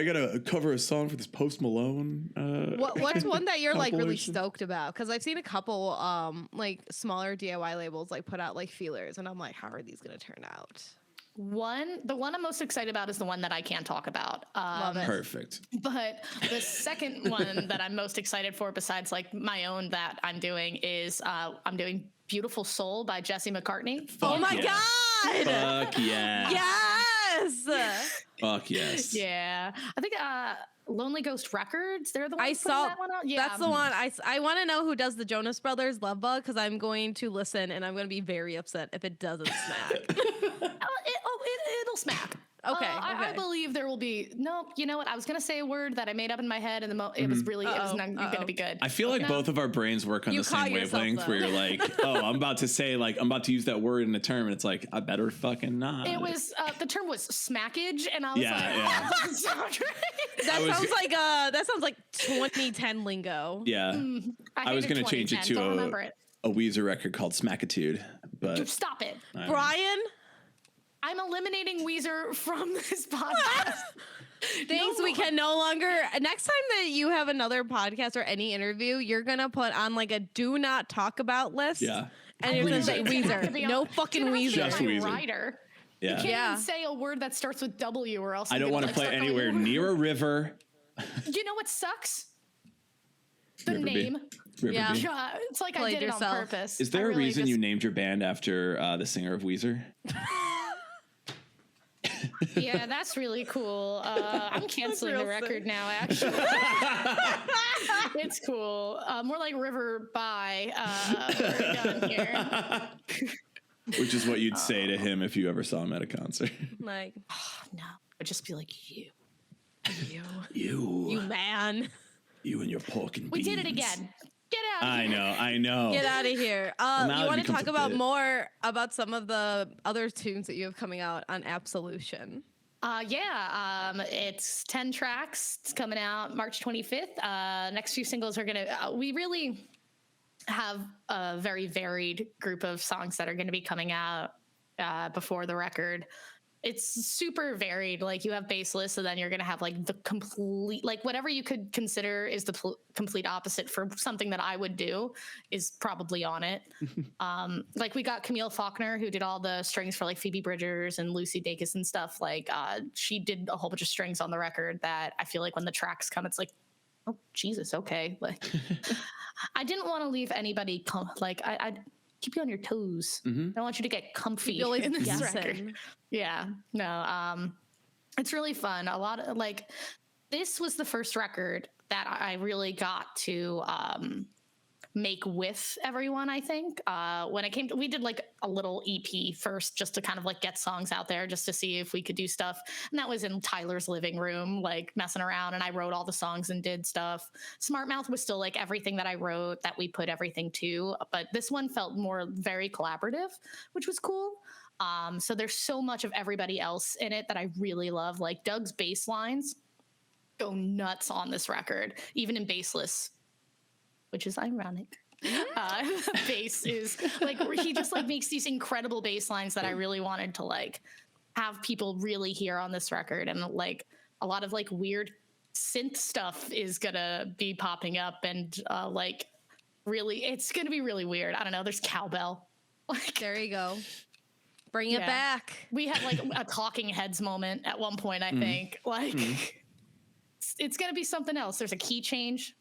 gotta cover a song for this Post Malone. What's one that you're like really compilation. stoked about? Because I've seen a couple like smaller DIY labels like put out like feelers, and I'm like, how are these gonna turn out? The one I'm most excited about is the one that I can't talk about. Love it. Perfect. But the second one that I'm most excited for, besides like my own that I'm doing, is I'm doing "Beautiful Soul" by Jesse McCartney. Oh my yeah. god! Fuck yeah. Yes. Fuck yes. Yeah, I think Lonely Ghost Records. They're the ones I putting saw that one out. Yeah, that's the one. I want to know who does the Jonas Brothers Love Bug, because I'm going to listen and I'm going to be very upset if it doesn't smack. It'll smack. Okay, I okay. believe there will be. No, you know what? I was gonna say a word that I made up in my head, and it was really it was not gonna be good. I feel like both of our brains work on You the same caught yourself, wavelength where though. you're like, oh, I'm about to use that word in a term, and it's like, I better fucking not. It was the term was smackage, and I was Yeah, like, yeah. that doesn't sound right. That sounds like 2010 lingo. Yeah. I was hated gonna change it 2010, don't to remember it. a Weezer record called Smackitude, but Stop it. Brian, I'm eliminating Weezer from this podcast. things we can no longer. Next time that you have another podcast or any interview, you're gonna put on like a do not talk about list. Yeah. And you're gonna say To be Weezer. No honest, fucking you have to be Just my Weezer. writer. yeah. You can't Yeah. even say a word that starts with W, or else I I'm don't gonna, want to play start going, anywhere near a river. You know what sucks? The Riverby. name. Riverby. Yeah. Yeah, it's like I Played did it yourself. on purpose. Is there I a really reason just- you named your band after the singer of Weezer? Yeah, that's really cool. I'm canceling the real record sick. now, actually. It's cool. More like River by. We're done here. Which is what you'd say to him if you ever saw him at a concert. Like No, I'd just be like, you. you man. You and your pork and We beans. did it again. Get out of here. I know. Get out of here. now You it want to becomes talk a about bit. more about some of the other tunes that you have coming out on Absolution? It's 10 tracks. It's coming out March 25th. Next few singles are gonna. We really have a very varied group of songs that are going to be coming out before the record. It's super varied. Like you have Baseless, and then you're going to have like the complete, like whatever you could consider is the complete opposite for something that I would do is probably on it. Like we got Camille Faulkner, who did all the strings for like Phoebe Bridgers and Lucy Dacus and stuff. Like she did a whole bunch of strings on the record that I feel like when the tracks come, it's like, oh Jesus, okay. Like I didn't want to leave anybody I keep you on your toes. I don't want you to get comfy You're always in this guessing. record. Yeah, no, it's really fun. A lot of this was the first record that I really got to make with everyone. I think when it came to, we did like a little EP first just to kind of like get songs out there just to see if we could do stuff, and that was in Tyler's living room, like messing around, and I wrote all the songs and did stuff. Smart Mouth was still like everything that I wrote that we put everything to, but this one felt more very collaborative, which was cool. So there's so much of everybody else in it that I really love. Like Doug's bass lines go nuts on this record, even in Baseless, which is ironic. Bass is like, he just like makes these incredible bass lines that I really wanted to like have people really hear on this record. And like a lot of like weird synth stuff is gonna be popping up, and like really, it's gonna be really weird. I don't know. There's cowbell. Like, there you go. Bring it back. We had like a Talking Heads moment at one point, I think. Like, it's going to be something else. There's a key change.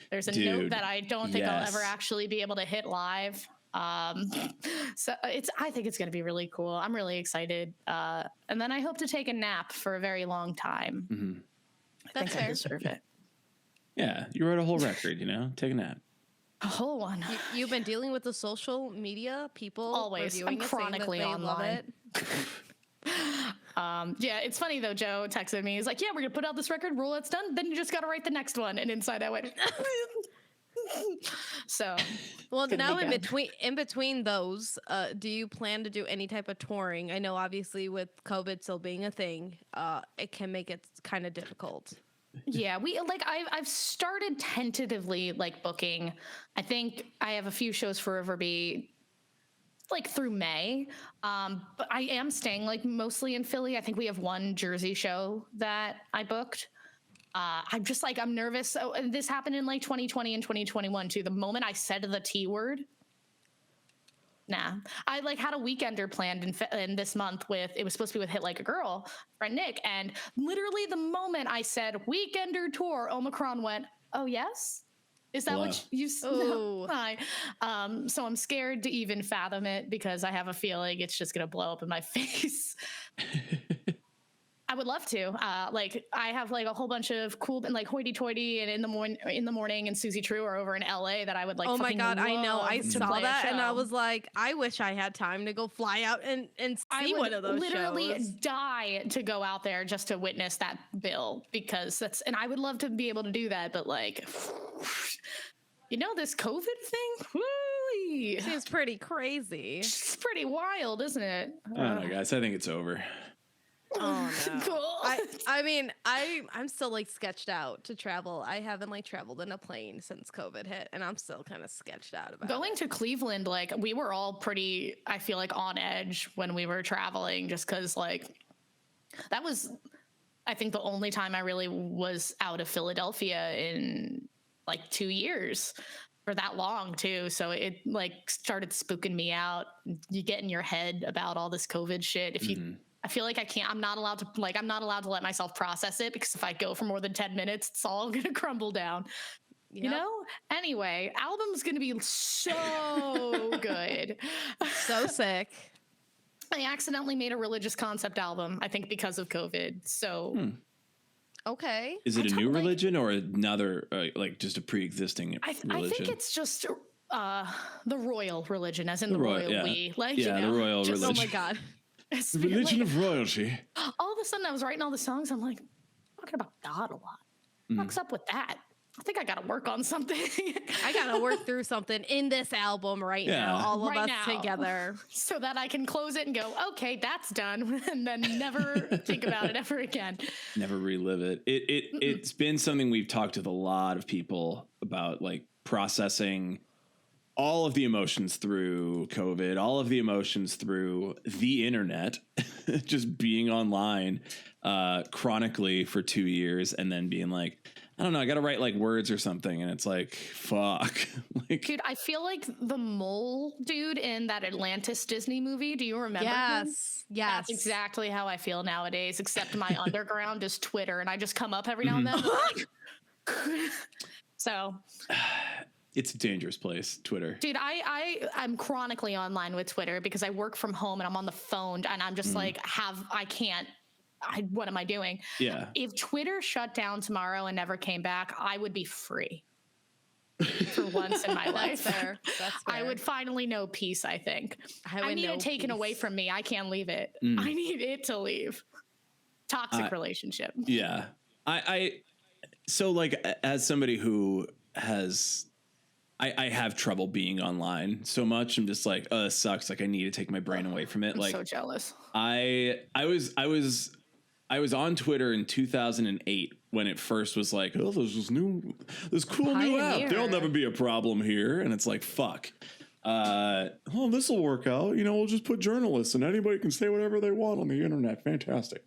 There's a note that I don't think I'll ever actually be able to hit live. So I think it's going to be really cool. I'm really excited. And then I hope to take a nap for a very long time. Mm-hmm. I think I deserve it. Yeah, you wrote a whole record, you know? Take a nap. A whole one. You've been dealing with the social media people always. I'm chronically online. Yeah, it's funny though. Joe texted me. He's like, "Yeah, we're gonna put out this record. Roll, it's done. Then you just gotta write the next one." And inside I went. So, well, now in between those, do you plan to do any type of touring? I know, obviously, with COVID still being a thing, it can make it kind of difficult. Yeah, I've started tentatively like booking. I think I have a few shows for Riverby like through May. But I am staying like mostly in Philly. I think we have one Jersey show that I booked. I'm just like, I'm nervous. So, and this happened in like 2020 and 2021 too. The moment I said the T word, I like had a weekender planned in this month with, it was supposed to be with Hit Like a Girl, friend Nick. And literally the moment I said weekender tour, Omicron went, "Oh yes? Is that what you Oh. Hi. So I'm scared to even fathom it because I have a feeling it's just going to blow up in my face. I would love to. Like I have like a whole bunch of cool like Hoity Toity and in the morning and Susie True are over in LA that I would like. Oh my God, I know. I to saw play a that and I show. was like, I wish I had time to go fly out and see one of those literally shows. die to go out there just to witness that bill because and I would love to be able to do that, but like, you know, this COVID thing, whoo-wee. It's pretty crazy. It's pretty wild, isn't it? I don't know, guys. I think it's over. Oh no. Cool. I mean, I'm still like sketched out to travel. I haven't like traveled in a plane since COVID hit, and I'm still kind of sketched out about Going it. to Cleveland, like we were all pretty, I feel like, on edge when we were traveling, just because like that was, I think, the only time I really was out of Philadelphia in like 2 years. For that long too, so it like started spooking me out. You get in your head about all this COVID shit. If you I feel like I'm not allowed to let myself process it because if I go for more than 10 minutes, it's all going to crumble down. Yep. You know? Anyway, album's going to be so good. So sick. I accidentally made a religious concept album, I think because of COVID. So Okay. Is it a new religion or another, like just a pre-existing religion? I think it's just the royal religion, as in the royal we. Like, yeah, you know, the royal just, religion. Oh my God. The religion of royalty. All of a sudden, I was writing all the songs. I'm like, talking about God a lot. What's up with that? I think I got to work on something. I got to work through something in this album right now. All of Right us now. together. So that I can close it and go, okay, that's done. And then never think about it ever again. Never relive it. It's been something we've talked with a lot of people about, like processing all of the emotions through COVID, all of the emotions through the internet, just being online chronically for 2 years and then being like, I don't know, I got to write like words or something. And it's like, fuck. Like, Dude, I feel like the mole dude in that Atlantis Disney movie. Do you remember him? Yes. That's exactly how I feel nowadays, except my underground is Twitter. And I just come up every now and then. So... It's a dangerous place, Twitter. Dude, I'm chronically online with Twitter because I work from home and I'm on the phone and I'm just like, what am I doing? Yeah. If Twitter shut down tomorrow and never came back, I would be free. for once in my life. That's fair. That's fair. I would finally know peace, I think. I need know it taken peace. away from me. I can't leave it. Mm. I need it to leave. Toxic relationship. Yeah. So like as somebody who has, I have trouble being online so much. I'm just like, it sucks. Like I need to take my brain away from it. I'm like so jealous. I was on Twitter in 2008 when it first was like, oh, there's this cool new app. There'll never be a problem here. And it's like, fuck. This will work out. You know, we'll just put journalists and anybody can say whatever they want on the internet. Fantastic.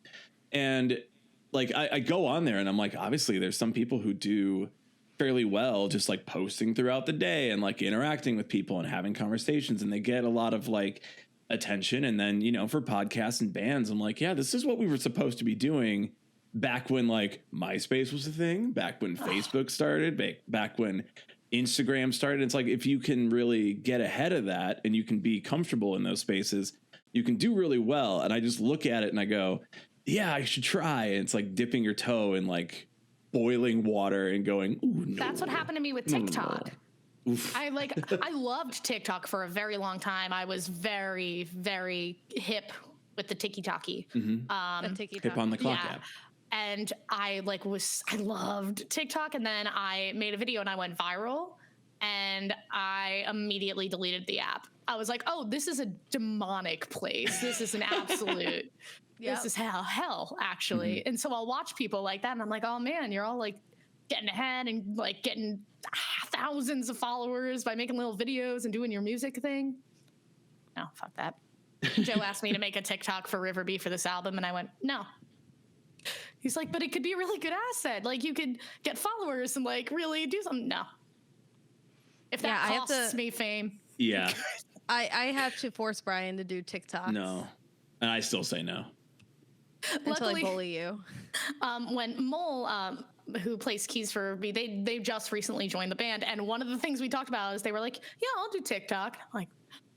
And like, I go on there and I'm like, obviously there's some people who do fairly well, just like posting throughout the day and like interacting with people and having conversations. And they get a lot of like attention. And then, you know, for podcasts and bands, I'm like, yeah, this is what we were supposed to be doing back when like MySpace was a thing, back when Facebook started, back when Instagram started. It's like, if you can really get ahead of that and you can be comfortable in those spaces, you can do really well. And I just look at it and I go, yeah, I should try. And it's like dipping your toe in like boiling water and going, ooh, no. That's what happened to me with TikTok. Oof. I loved TikTok for a very long time. I was very, very hip with the tiki-taki. The TikTok. Hip on the clock app. And I loved TikTok. And then I made a video and I went viral and I immediately deleted the app. I was like, oh, this is a demonic place. This is an absolute, this is hell, actually. And so I'll watch people like that and I'm like, oh man, you're all like getting ahead and like getting thousands of followers by making little videos and doing your music thing. No, fuck that. Joe asked me to make a TikTok for Riverby for this album and I went, no. He's like, but it could be a really good asset. Like you could get followers and like really do something. No. If that costs me fame. Yeah. I have to force Brian to do TikToks. No. And I still say no. Until I bully you. When Mole, who plays keys for Riverby, they just recently joined the band. And one of the things we talked about is they were like, yeah, I'll do TikTok. I'm like,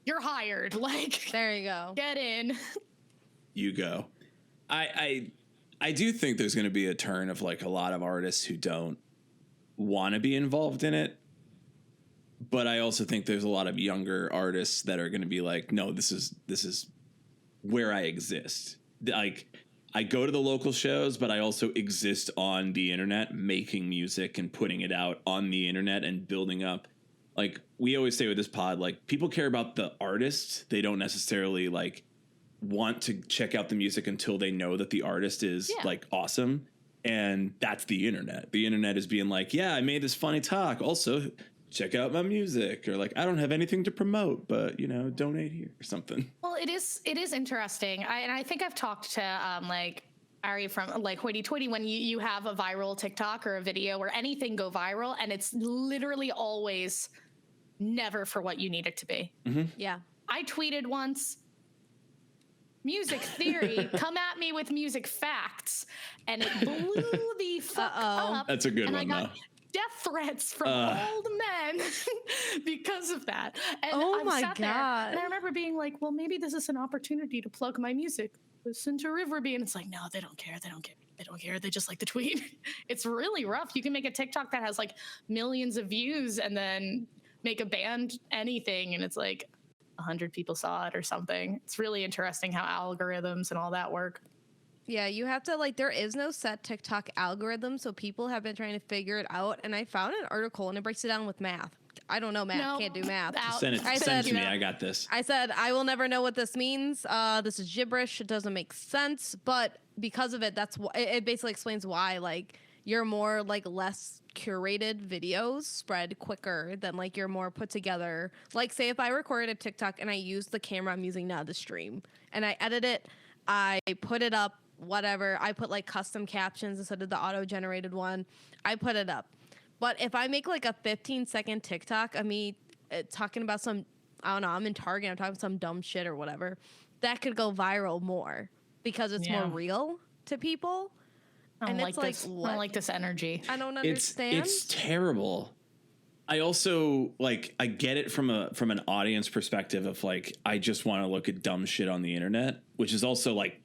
you're hired. Like, there you go. Get in. You go. I do think there's going to be a turn of like a lot of artists who don't want to be involved in it. But I also think there's a lot of younger artists that are going to be like, no, this is where I exist. Like I go to the local shows, but I also exist on the internet, making music and putting it out on the internet and building up. Like we always say with this pod, like people care about the artist. They don't necessarily like want to check out the music until they know that the artist is like awesome. And that's the internet. The internet is being like, yeah, I made this funny talk. Also, check out my music, or like, I don't have anything to promote, but you know, donate here or something. Well, it is interesting. And I think I've talked to like Ari from like Hoity Toity, when you have a viral TikTok or a video or anything go viral and it's literally always never for what you need it to be. Mm-hmm. Yeah. I tweeted once, music theory, come at me with music facts. And it blew the fuck up. That's a good and one, I got death threats from old men because of that. And oh I my sat there, God. and I remember being like, well, maybe this is an opportunity to plug my music. Listen to Riverby. And it's like, no, they don't care. They don't care. They don't care. They just like the tweet. It's really rough. You can make a TikTok that has like millions of views and then make a band anything. And it's like 100 people saw it or something. It's really interesting how algorithms and all that work. Yeah, you have to like, there is no set TikTok algorithm, so people have been trying to figure it out. And I found an article and it breaks it down with math. I don't know math, No, can't do math. Send it to me. I got this. I said, I will never know what this means. This is gibberish. It doesn't make sense. But because of it, that's why it basically explains why like your more like less curated videos spread quicker than like your more put together. Like say if I recorded a TikTok and I used the camera I'm using now to stream and I edit it, I put it up, whatever. I put like custom captions instead of the auto-generated one. I put it up. But if I make like a 15-second TikTok of me talking about some, I don't know, I'm in Target, I'm talking some dumb shit or whatever, that could go viral more because it's more real to people. I don't like this. I don't like this energy. I don't understand. It's terrible. I also like, I get it from an audience perspective of like, I just want to look at dumb shit on the internet, which is also like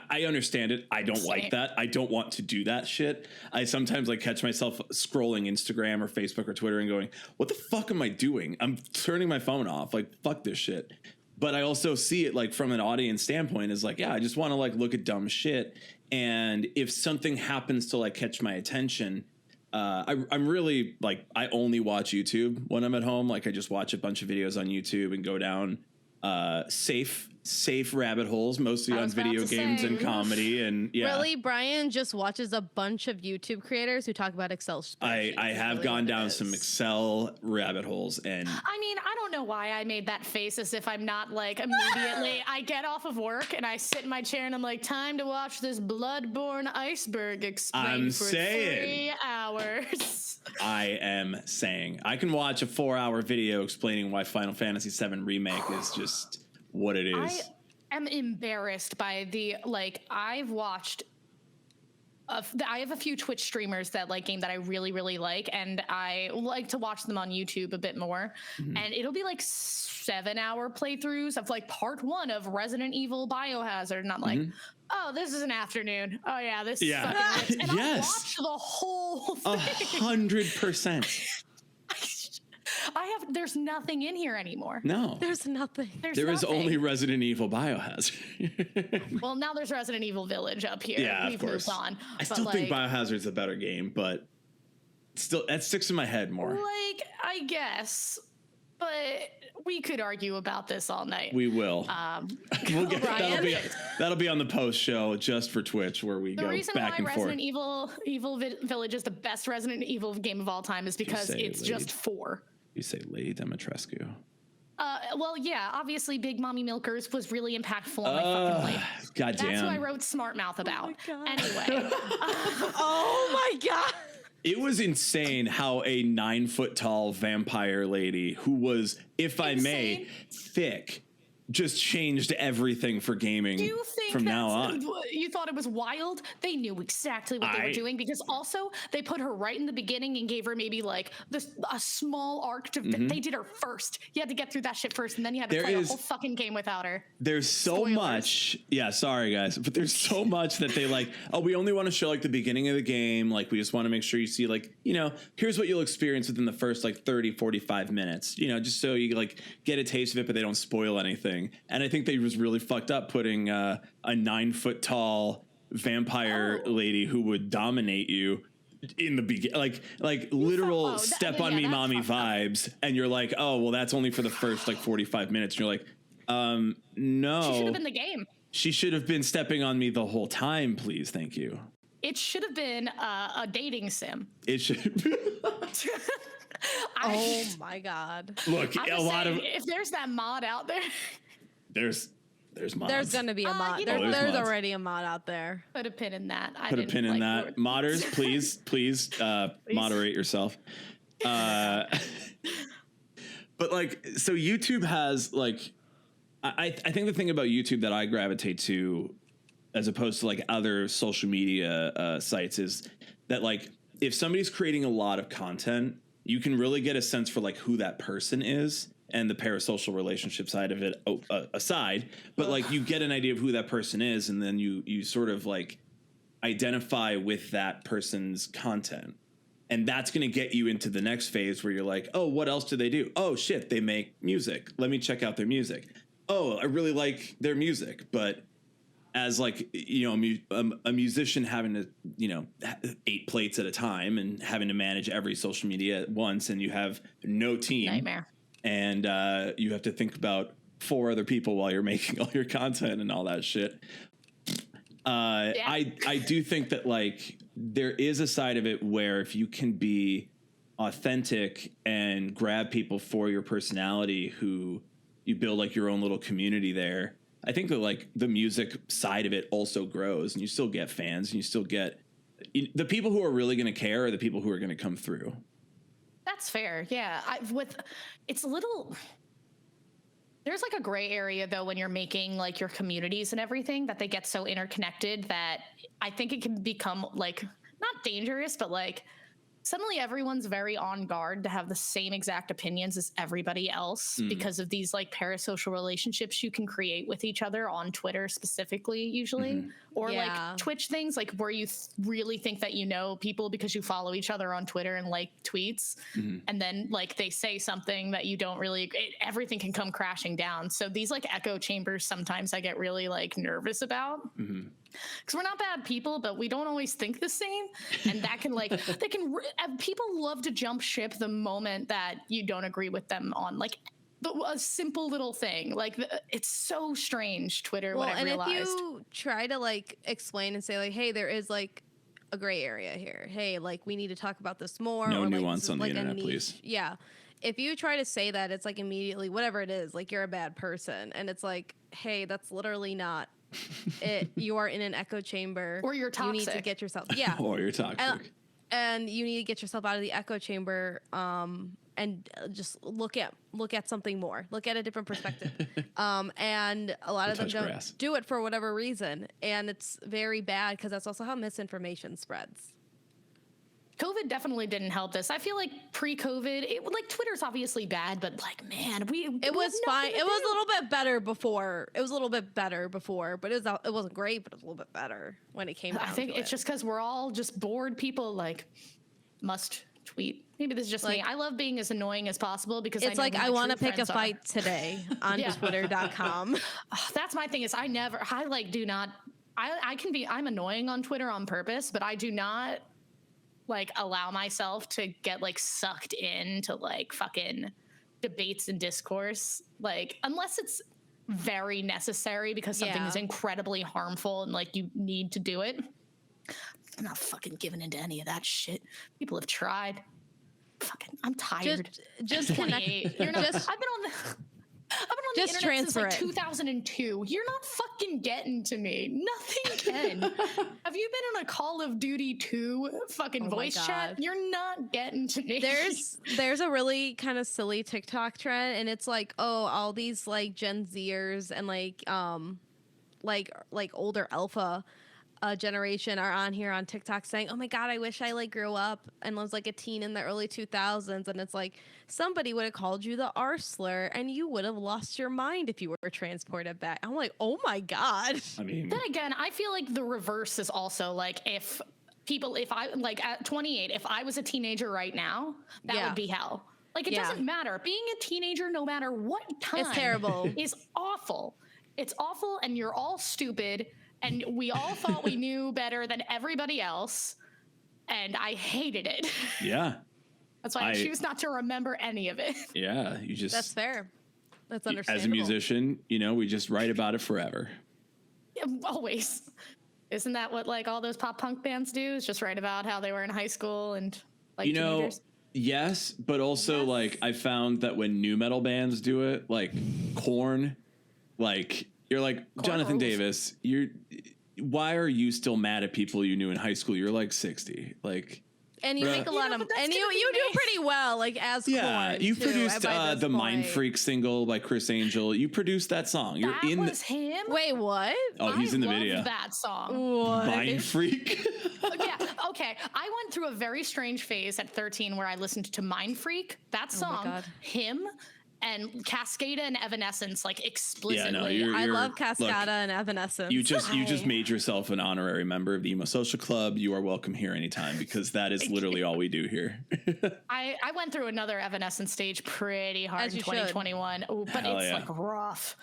I understand it. I don't like that. I don't want to do that shit. I sometimes like catch myself scrolling Instagram or Facebook or Twitter and going, what the fuck am I doing? I'm turning my phone off. Like, fuck this shit. But I also see it like from an audience standpoint is like, yeah, I just want to like look at dumb shit. And if something happens to like catch my attention, I'm really like, I only watch YouTube when I'm at home. Like I just watch a bunch of videos on YouTube and go down safe rabbit holes, mostly on video games and comedy. And yeah, really, Brian just watches a bunch of YouTube creators who talk about Excel spreadsheets. I have really gone down some Excel rabbit holes, and I mean, I don't know why I made that face as if I'm not like immediately. I get off of work and I sit in my chair and I'm like, time to watch this bloodborne iceberg explain for 3 hours. I am saying I can watch a 4-hour video explaining why Final Fantasy VII Remake is just what it is. I am embarrassed by the I've watched. I have a few Twitch streamers that like game that I really, really like, and I like to watch them on YouTube a bit more. Mm-hmm. And it'll be like 7-hour playthroughs of like part 1 of Resident Evil Biohazard, and I'm like, oh, this is an afternoon. Oh yeah, this is fucking rips. And I'll watch the whole thing. 100%. There's nothing in here anymore. No. There's nothing. There is only Resident Evil Biohazard. Well, now there's Resident Evil Village up here. Yeah, of course. Moved on. I still think Biohazard's a better game, but still, that sticks in my head more. Like, I guess, but we could argue about this all night. We will. We'll get, that'll be on the post show just for Twitch, where we go back and forth. The reason why Resident Evil Village is the best Resident Evil game of all time is because it's just 4. You say Lady Dimitrescu. Well, yeah, obviously Big Mommy Milkers was really impactful on my fucking life. Goddamn. That's who I wrote Smart Mouth about. Anyway. Oh my God. It was insane how a 9-foot tall vampire lady who was, if I may, thick, just changed everything for gaming from now on. You thought it was wild? They knew exactly what they were doing, because also they put her right in the beginning and gave her maybe like a small arc to. They did her first. You had to get through that shit first, and then you had to play a whole fucking game without her. There's so much. Yeah, sorry guys, but there's so much that they like. Oh, we only want to show like the beginning of the game. Like we just want to make sure you see like, you know, here's what you'll experience within the first like 30-45 minutes. You know, just so you like get a taste of it, but they don't spoil anything. And I think they was really fucked up putting a 9-foot tall vampire lady who would dominate you in the beginning, like literal step on me mommy vibes. And you're like, oh, well, that's only for the first like 45 minutes. And you're like, no. She should have been the game. She should have been stepping on me the whole time. Please. Thank you. It should have been a dating sim. It should. Oh my God. Look, if there's that mod out there. There's mods. There's gonna be a mod. There's already a mod out there. Put a pin in that. Put a pin in that. Modders, please moderate yourself. But like, so YouTube has like, I think the thing about YouTube that I gravitate to, as opposed to like other social media sites, is that like if somebody's creating a lot of content, you can really get a sense for like who that person is. And the parasocial relationship side of it aside, but like you get an idea of who that person is, and then you sort of like identify with that person's content, and that's going to get you into the next phase where you're like, oh, what else do they do? Oh shit, they make music. Let me check out their music. Oh, I really like their music, but as like, you know, a musician having to, you know, 8 plates at a time and having to manage every social media at once, and you have no team. Nightmare. And you have to think about 4 other people while you're making all your content and all that shit. I do think that like there is a side of it where if you can be authentic and grab people for your personality, who you build like your own little community there, I think that like the music side of it also grows, and you still get fans, and you still get the people who are really going to care are the people who are going to come through. That's fair. Yeah. It's a little, there's like a gray area though, when you're making like your communities and everything, that they get so interconnected that I think it can become like not dangerous, but like suddenly everyone's very on guard to have the same exact opinions as everybody else because of these like parasocial relationships you can create with each other on Twitter specifically usually, or like Twitch things like where you really think that you know people because you follow each other on Twitter and like tweets and then like they say something that you don't really, everything can come crashing down. So these like echo chambers sometimes I get really like nervous about. Because we're not bad people, but we don't always think the same, and that can like people love to jump ship the moment that you don't agree with them on like a simple little thing. Like it's so strange, Twitter. Well, what I and realized. if you try to like explain and say like, hey, there is like a gray area here. Hey, like we need to talk about this more. No or, like, nuance on the like internet, please. Yeah. If you try to say that, it's like immediately whatever it is, like you're a bad person, and it's like, hey, that's literally not it. You are in an echo chamber, or you're toxic. You need to get yourself, or you're toxic, and you need to get yourself out of the echo chamber, and just look at something more. Look at a different perspective. And a lot of them don't do it for whatever reason, and it's very bad because that's also how misinformation spreads. COVID definitely didn't help this. I feel like pre-COVID, like Twitter's obviously bad, but like, man, it was fine. It was a little bit better before. It was a little bit better before, but it wasn't great, but it was a little bit better when it came down I think to it's just because we're all just bored people, like must tweet. Maybe this is just me. I love being as annoying as possible because it's I know I want to pick a fight today on Twitter.com. That's my thing is I'm annoying on Twitter on purpose, but I do not like allow myself to get like sucked into like fucking debates and discourse, like unless it's very necessary because something is incredibly harmful and like you need to do it. I'm not fucking giving into any of that shit. People have tried. Fucking, I'm tired. Just 28. You're not. I've been on the internet since like 2002. You're not fucking getting to me. Nothing can. Have you been in a Call of Duty 2 fucking voice chat? You're not getting to me. There's a really kind of silly TikTok trend, and it's like, oh, all these like Gen Zers and like older alpha generation are on here on TikTok saying, oh my God, I wish I like grew up and was like a teen in the early 2000s. And it's like, somebody would have called you the R slur and you would have lost your mind if you were transported back. I'm like, oh my God. I mean, then again, I feel like the reverse is also like if I like at 28, if I was a teenager right now, that would be hell. Like it doesn't matter. Being a teenager, no matter what time, it's terrible. Is awful. It's awful. And you're all stupid. And we all thought we knew better than everybody else, and I hated it. Yeah. That's why I choose not to remember any of it. Yeah, you just... That's fair. That's understandable. As a musician, we just write about it forever. Always. Isn't that what, like, all those pop punk bands do? Is just write about how they were in high school and, like, teenagers? Yes, but also, like, I found that when nu metal bands do it, like, Korn, like... You're like, Jonathan Davis, why are you still mad at people you knew in high school? You're like 60. Like, and you make a lot of, and you do pretty well, like as Korn, you too, produced the Mind Freak single by Chris Angel. You produced that song. That was him. Wait, what? Oh, he's in the video. That song. What? Mind Freak. Yeah. Okay. I went through a very strange phase at 13 where I listened to Mind Freak. That song, him. And Cascada and Evanescence, like explicitly. I love Cascada and Evanescence. You just made yourself an honorary member of the Emo Social Club. You are welcome here anytime because that is literally all we do here. I went through another Evanescence stage pretty hard in 2021. Ooh, but it's like rough.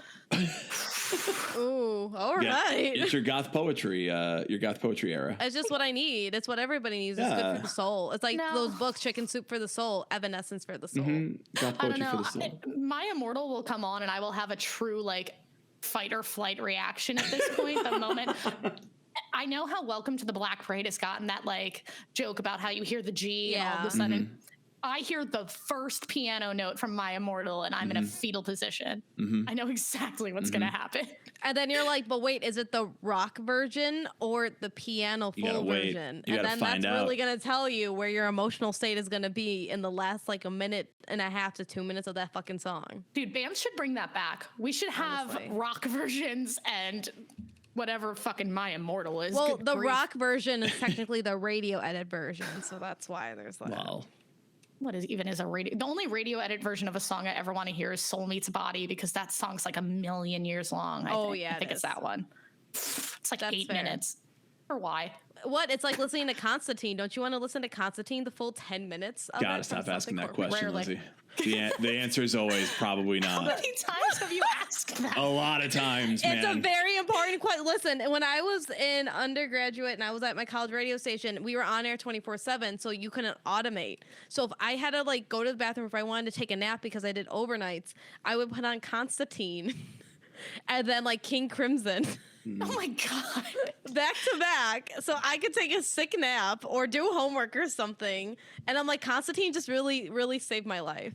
Ooh, all right. It's your goth poetry era. It's just what I need. It's what everybody needs. It's good for the soul. It's like those books, Chicken Soup for the Soul, Evanescence for the soul. Goth poetry for the soul. My Immortal will come on and I will have a true like fight or flight reaction at this point. The moment I know how Welcome to the Black Parade has gotten that like joke about how you hear the G and all of a sudden I hear the first piano note from My Immortal and I'm in a fetal position. I know exactly what's going to happen. And then you're like, but wait, is it the rock version or the piano full version? And then that's really going to tell you where your emotional state is going to be in the last like a minute and a half to 2 minutes of that fucking song. Dude, bands should bring that back. We should have rock versions and whatever fucking My Immortal is. Well, Good the grief. rock version is technically the radio edit version, so that's why there's that. Wow. What is a radio? The only radio edit version of a song I ever want to hear is Soul Meets Body, because that song's like a million years long. I think it's that one. It's like That's 8 fair. minutes. Or why? What? It's like listening to Constantine. Don't you want to listen to Constantine the full 10 minutes? Of Gotta it from stop asking Something that question, Rarely. Lizzie. The answer is always probably How not. many times have you asked that? A lot of times, man. It's a very important question. Listen, when I was in undergraduate and I was at my college radio station, we were on air 24/7, so you couldn't automate. So if I had to like go to the bathroom, if I wanted to take a nap because I did overnights, I would put on Constantine and then like King Crimson Oh my God. back to back, so I could take a sick nap or do homework or something. And I'm like, Constantine just really, really saved my life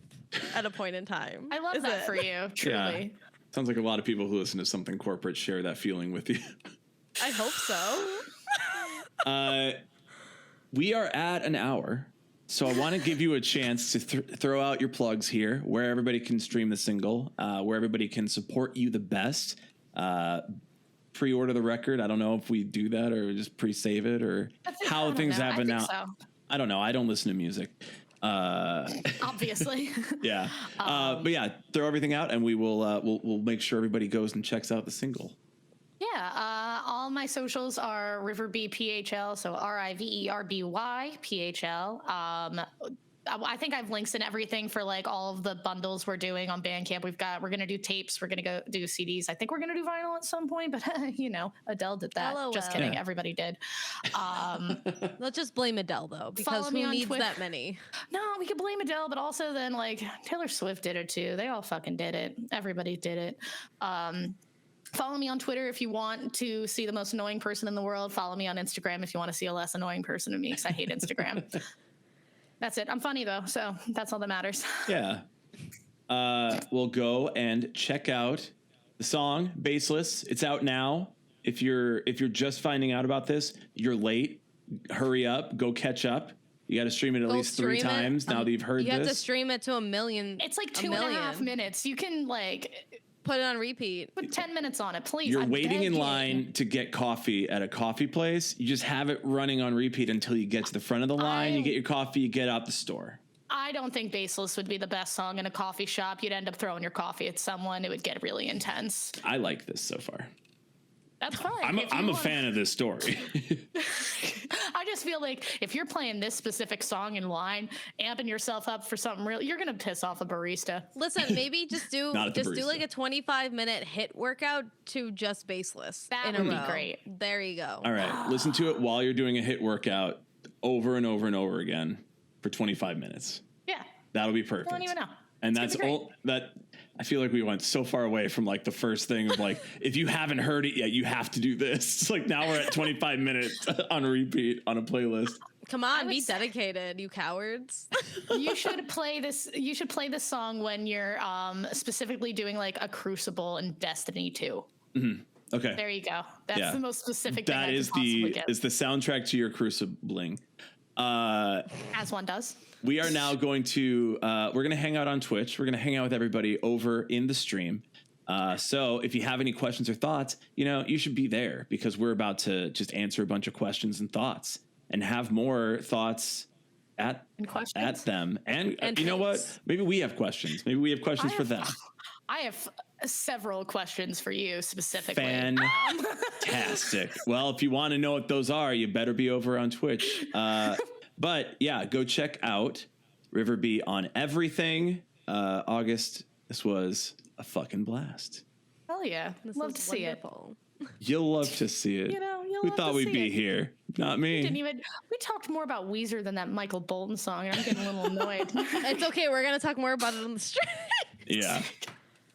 at a point in time. I love that for you, truly. Yeah. Sounds like a lot of people who listen to Something Corporate share that feeling with you. I hope so. We are at an hour, so I want to give you a chance to throw out your plugs here, where everybody can stream the single, where everybody can support you the best. Pre-order the record. I don't know if we do that or just pre-save it or how things happen now. So. I don't know. I don't listen to music. Obviously. Yeah. But yeah, throw everything out and we will we'll make sure everybody goes and checks out the single. Yeah, all my socials are Riverby PHL, so RIVERBY PHL. I think I have links and everything for like all of the bundles we're doing on Bandcamp. We're gonna do tapes, we're gonna go do CDs. I think we're gonna do vinyl at some point, but you know, Adele did that. LOL. Just kidding, Yeah. everybody did. Let's just blame Adele though, because Follow me who on needs Twitter. that many? No, we could blame Adele, but also then like Taylor Swift did it too. They all fucking did it. Everybody did it. Follow me on Twitter if you want to see the most annoying person in the world. Follow me on Instagram if you want to see a less annoying person than me, because I hate Instagram. That's it. I'm funny though, so that's all that matters. Yeah. We'll go and check out the song Baseless. It's out now. If you're just finding out about this, you're late. Hurry up. Go catch up. You got to stream it at Go least 3 stream it. times now that you've heard You have to this. stream it to a million. It's like a 2.5 million. minutes. You can like Put it on repeat. put 10 minutes on it, please. You're I'm waiting in begging. line to get coffee at a coffee place. You just have it running on repeat until you get to the front of the line. You get your coffee, you get out the store. I don't think Baseless would be the best song in a coffee shop. You'd end up throwing your coffee at someone. It would get really intense. I like this so far. That's fine. I'm If you a want- fan of this story. I just feel like if you're playing this specific song in line, amping yourself up for something real, you're gonna piss off a barista. Listen, maybe just do Not at the like barista. a 25-minute hit workout to just Baseless. That in would a be row. great. There you go. All right, listen to it while you're doing a hit workout over and over and over again for 25 minutes. Yeah. That'll be perfect. I don't even know. And It's that's gonna be all that I feel like we went so far away from like the first thing of like, if you haven't heard it yet, you have to do this. It's like now we're at 25 minutes on repeat on a playlist. Come on, would be say- dedicated, you cowards. You should play this. You should play this song when you're specifically doing like a Crucible and Destiny 2. Okay. There you go. That's Yeah. the most specific thing That I is could possibly the get. is the soundtrack to your crucibling. As one does. We are now going to we're going to hang out on Twitch. We're going to hang out with everybody over in the stream. So if you have any questions or thoughts, you know, you should be there because we're about to just answer a bunch of questions and thoughts and have more thoughts at them. And you know what? thoughts. Maybe we have questions. Maybe we have questions for them. I have several questions for you specifically. Fantastic. Well, if you want to know what those are, you better be over on Twitch. But yeah, go check out Riverby on everything. August, this was a fucking blast. Hell yeah. This Love is to see it. wonderful. You'll love to see it. You know, you'll Who love thought to we'd see be it. here? Not me. We talked more about Weezer than that Micheal Bolton song, and I'm getting a little annoyed. It's okay. We're going to talk more about it on the stream. Yeah.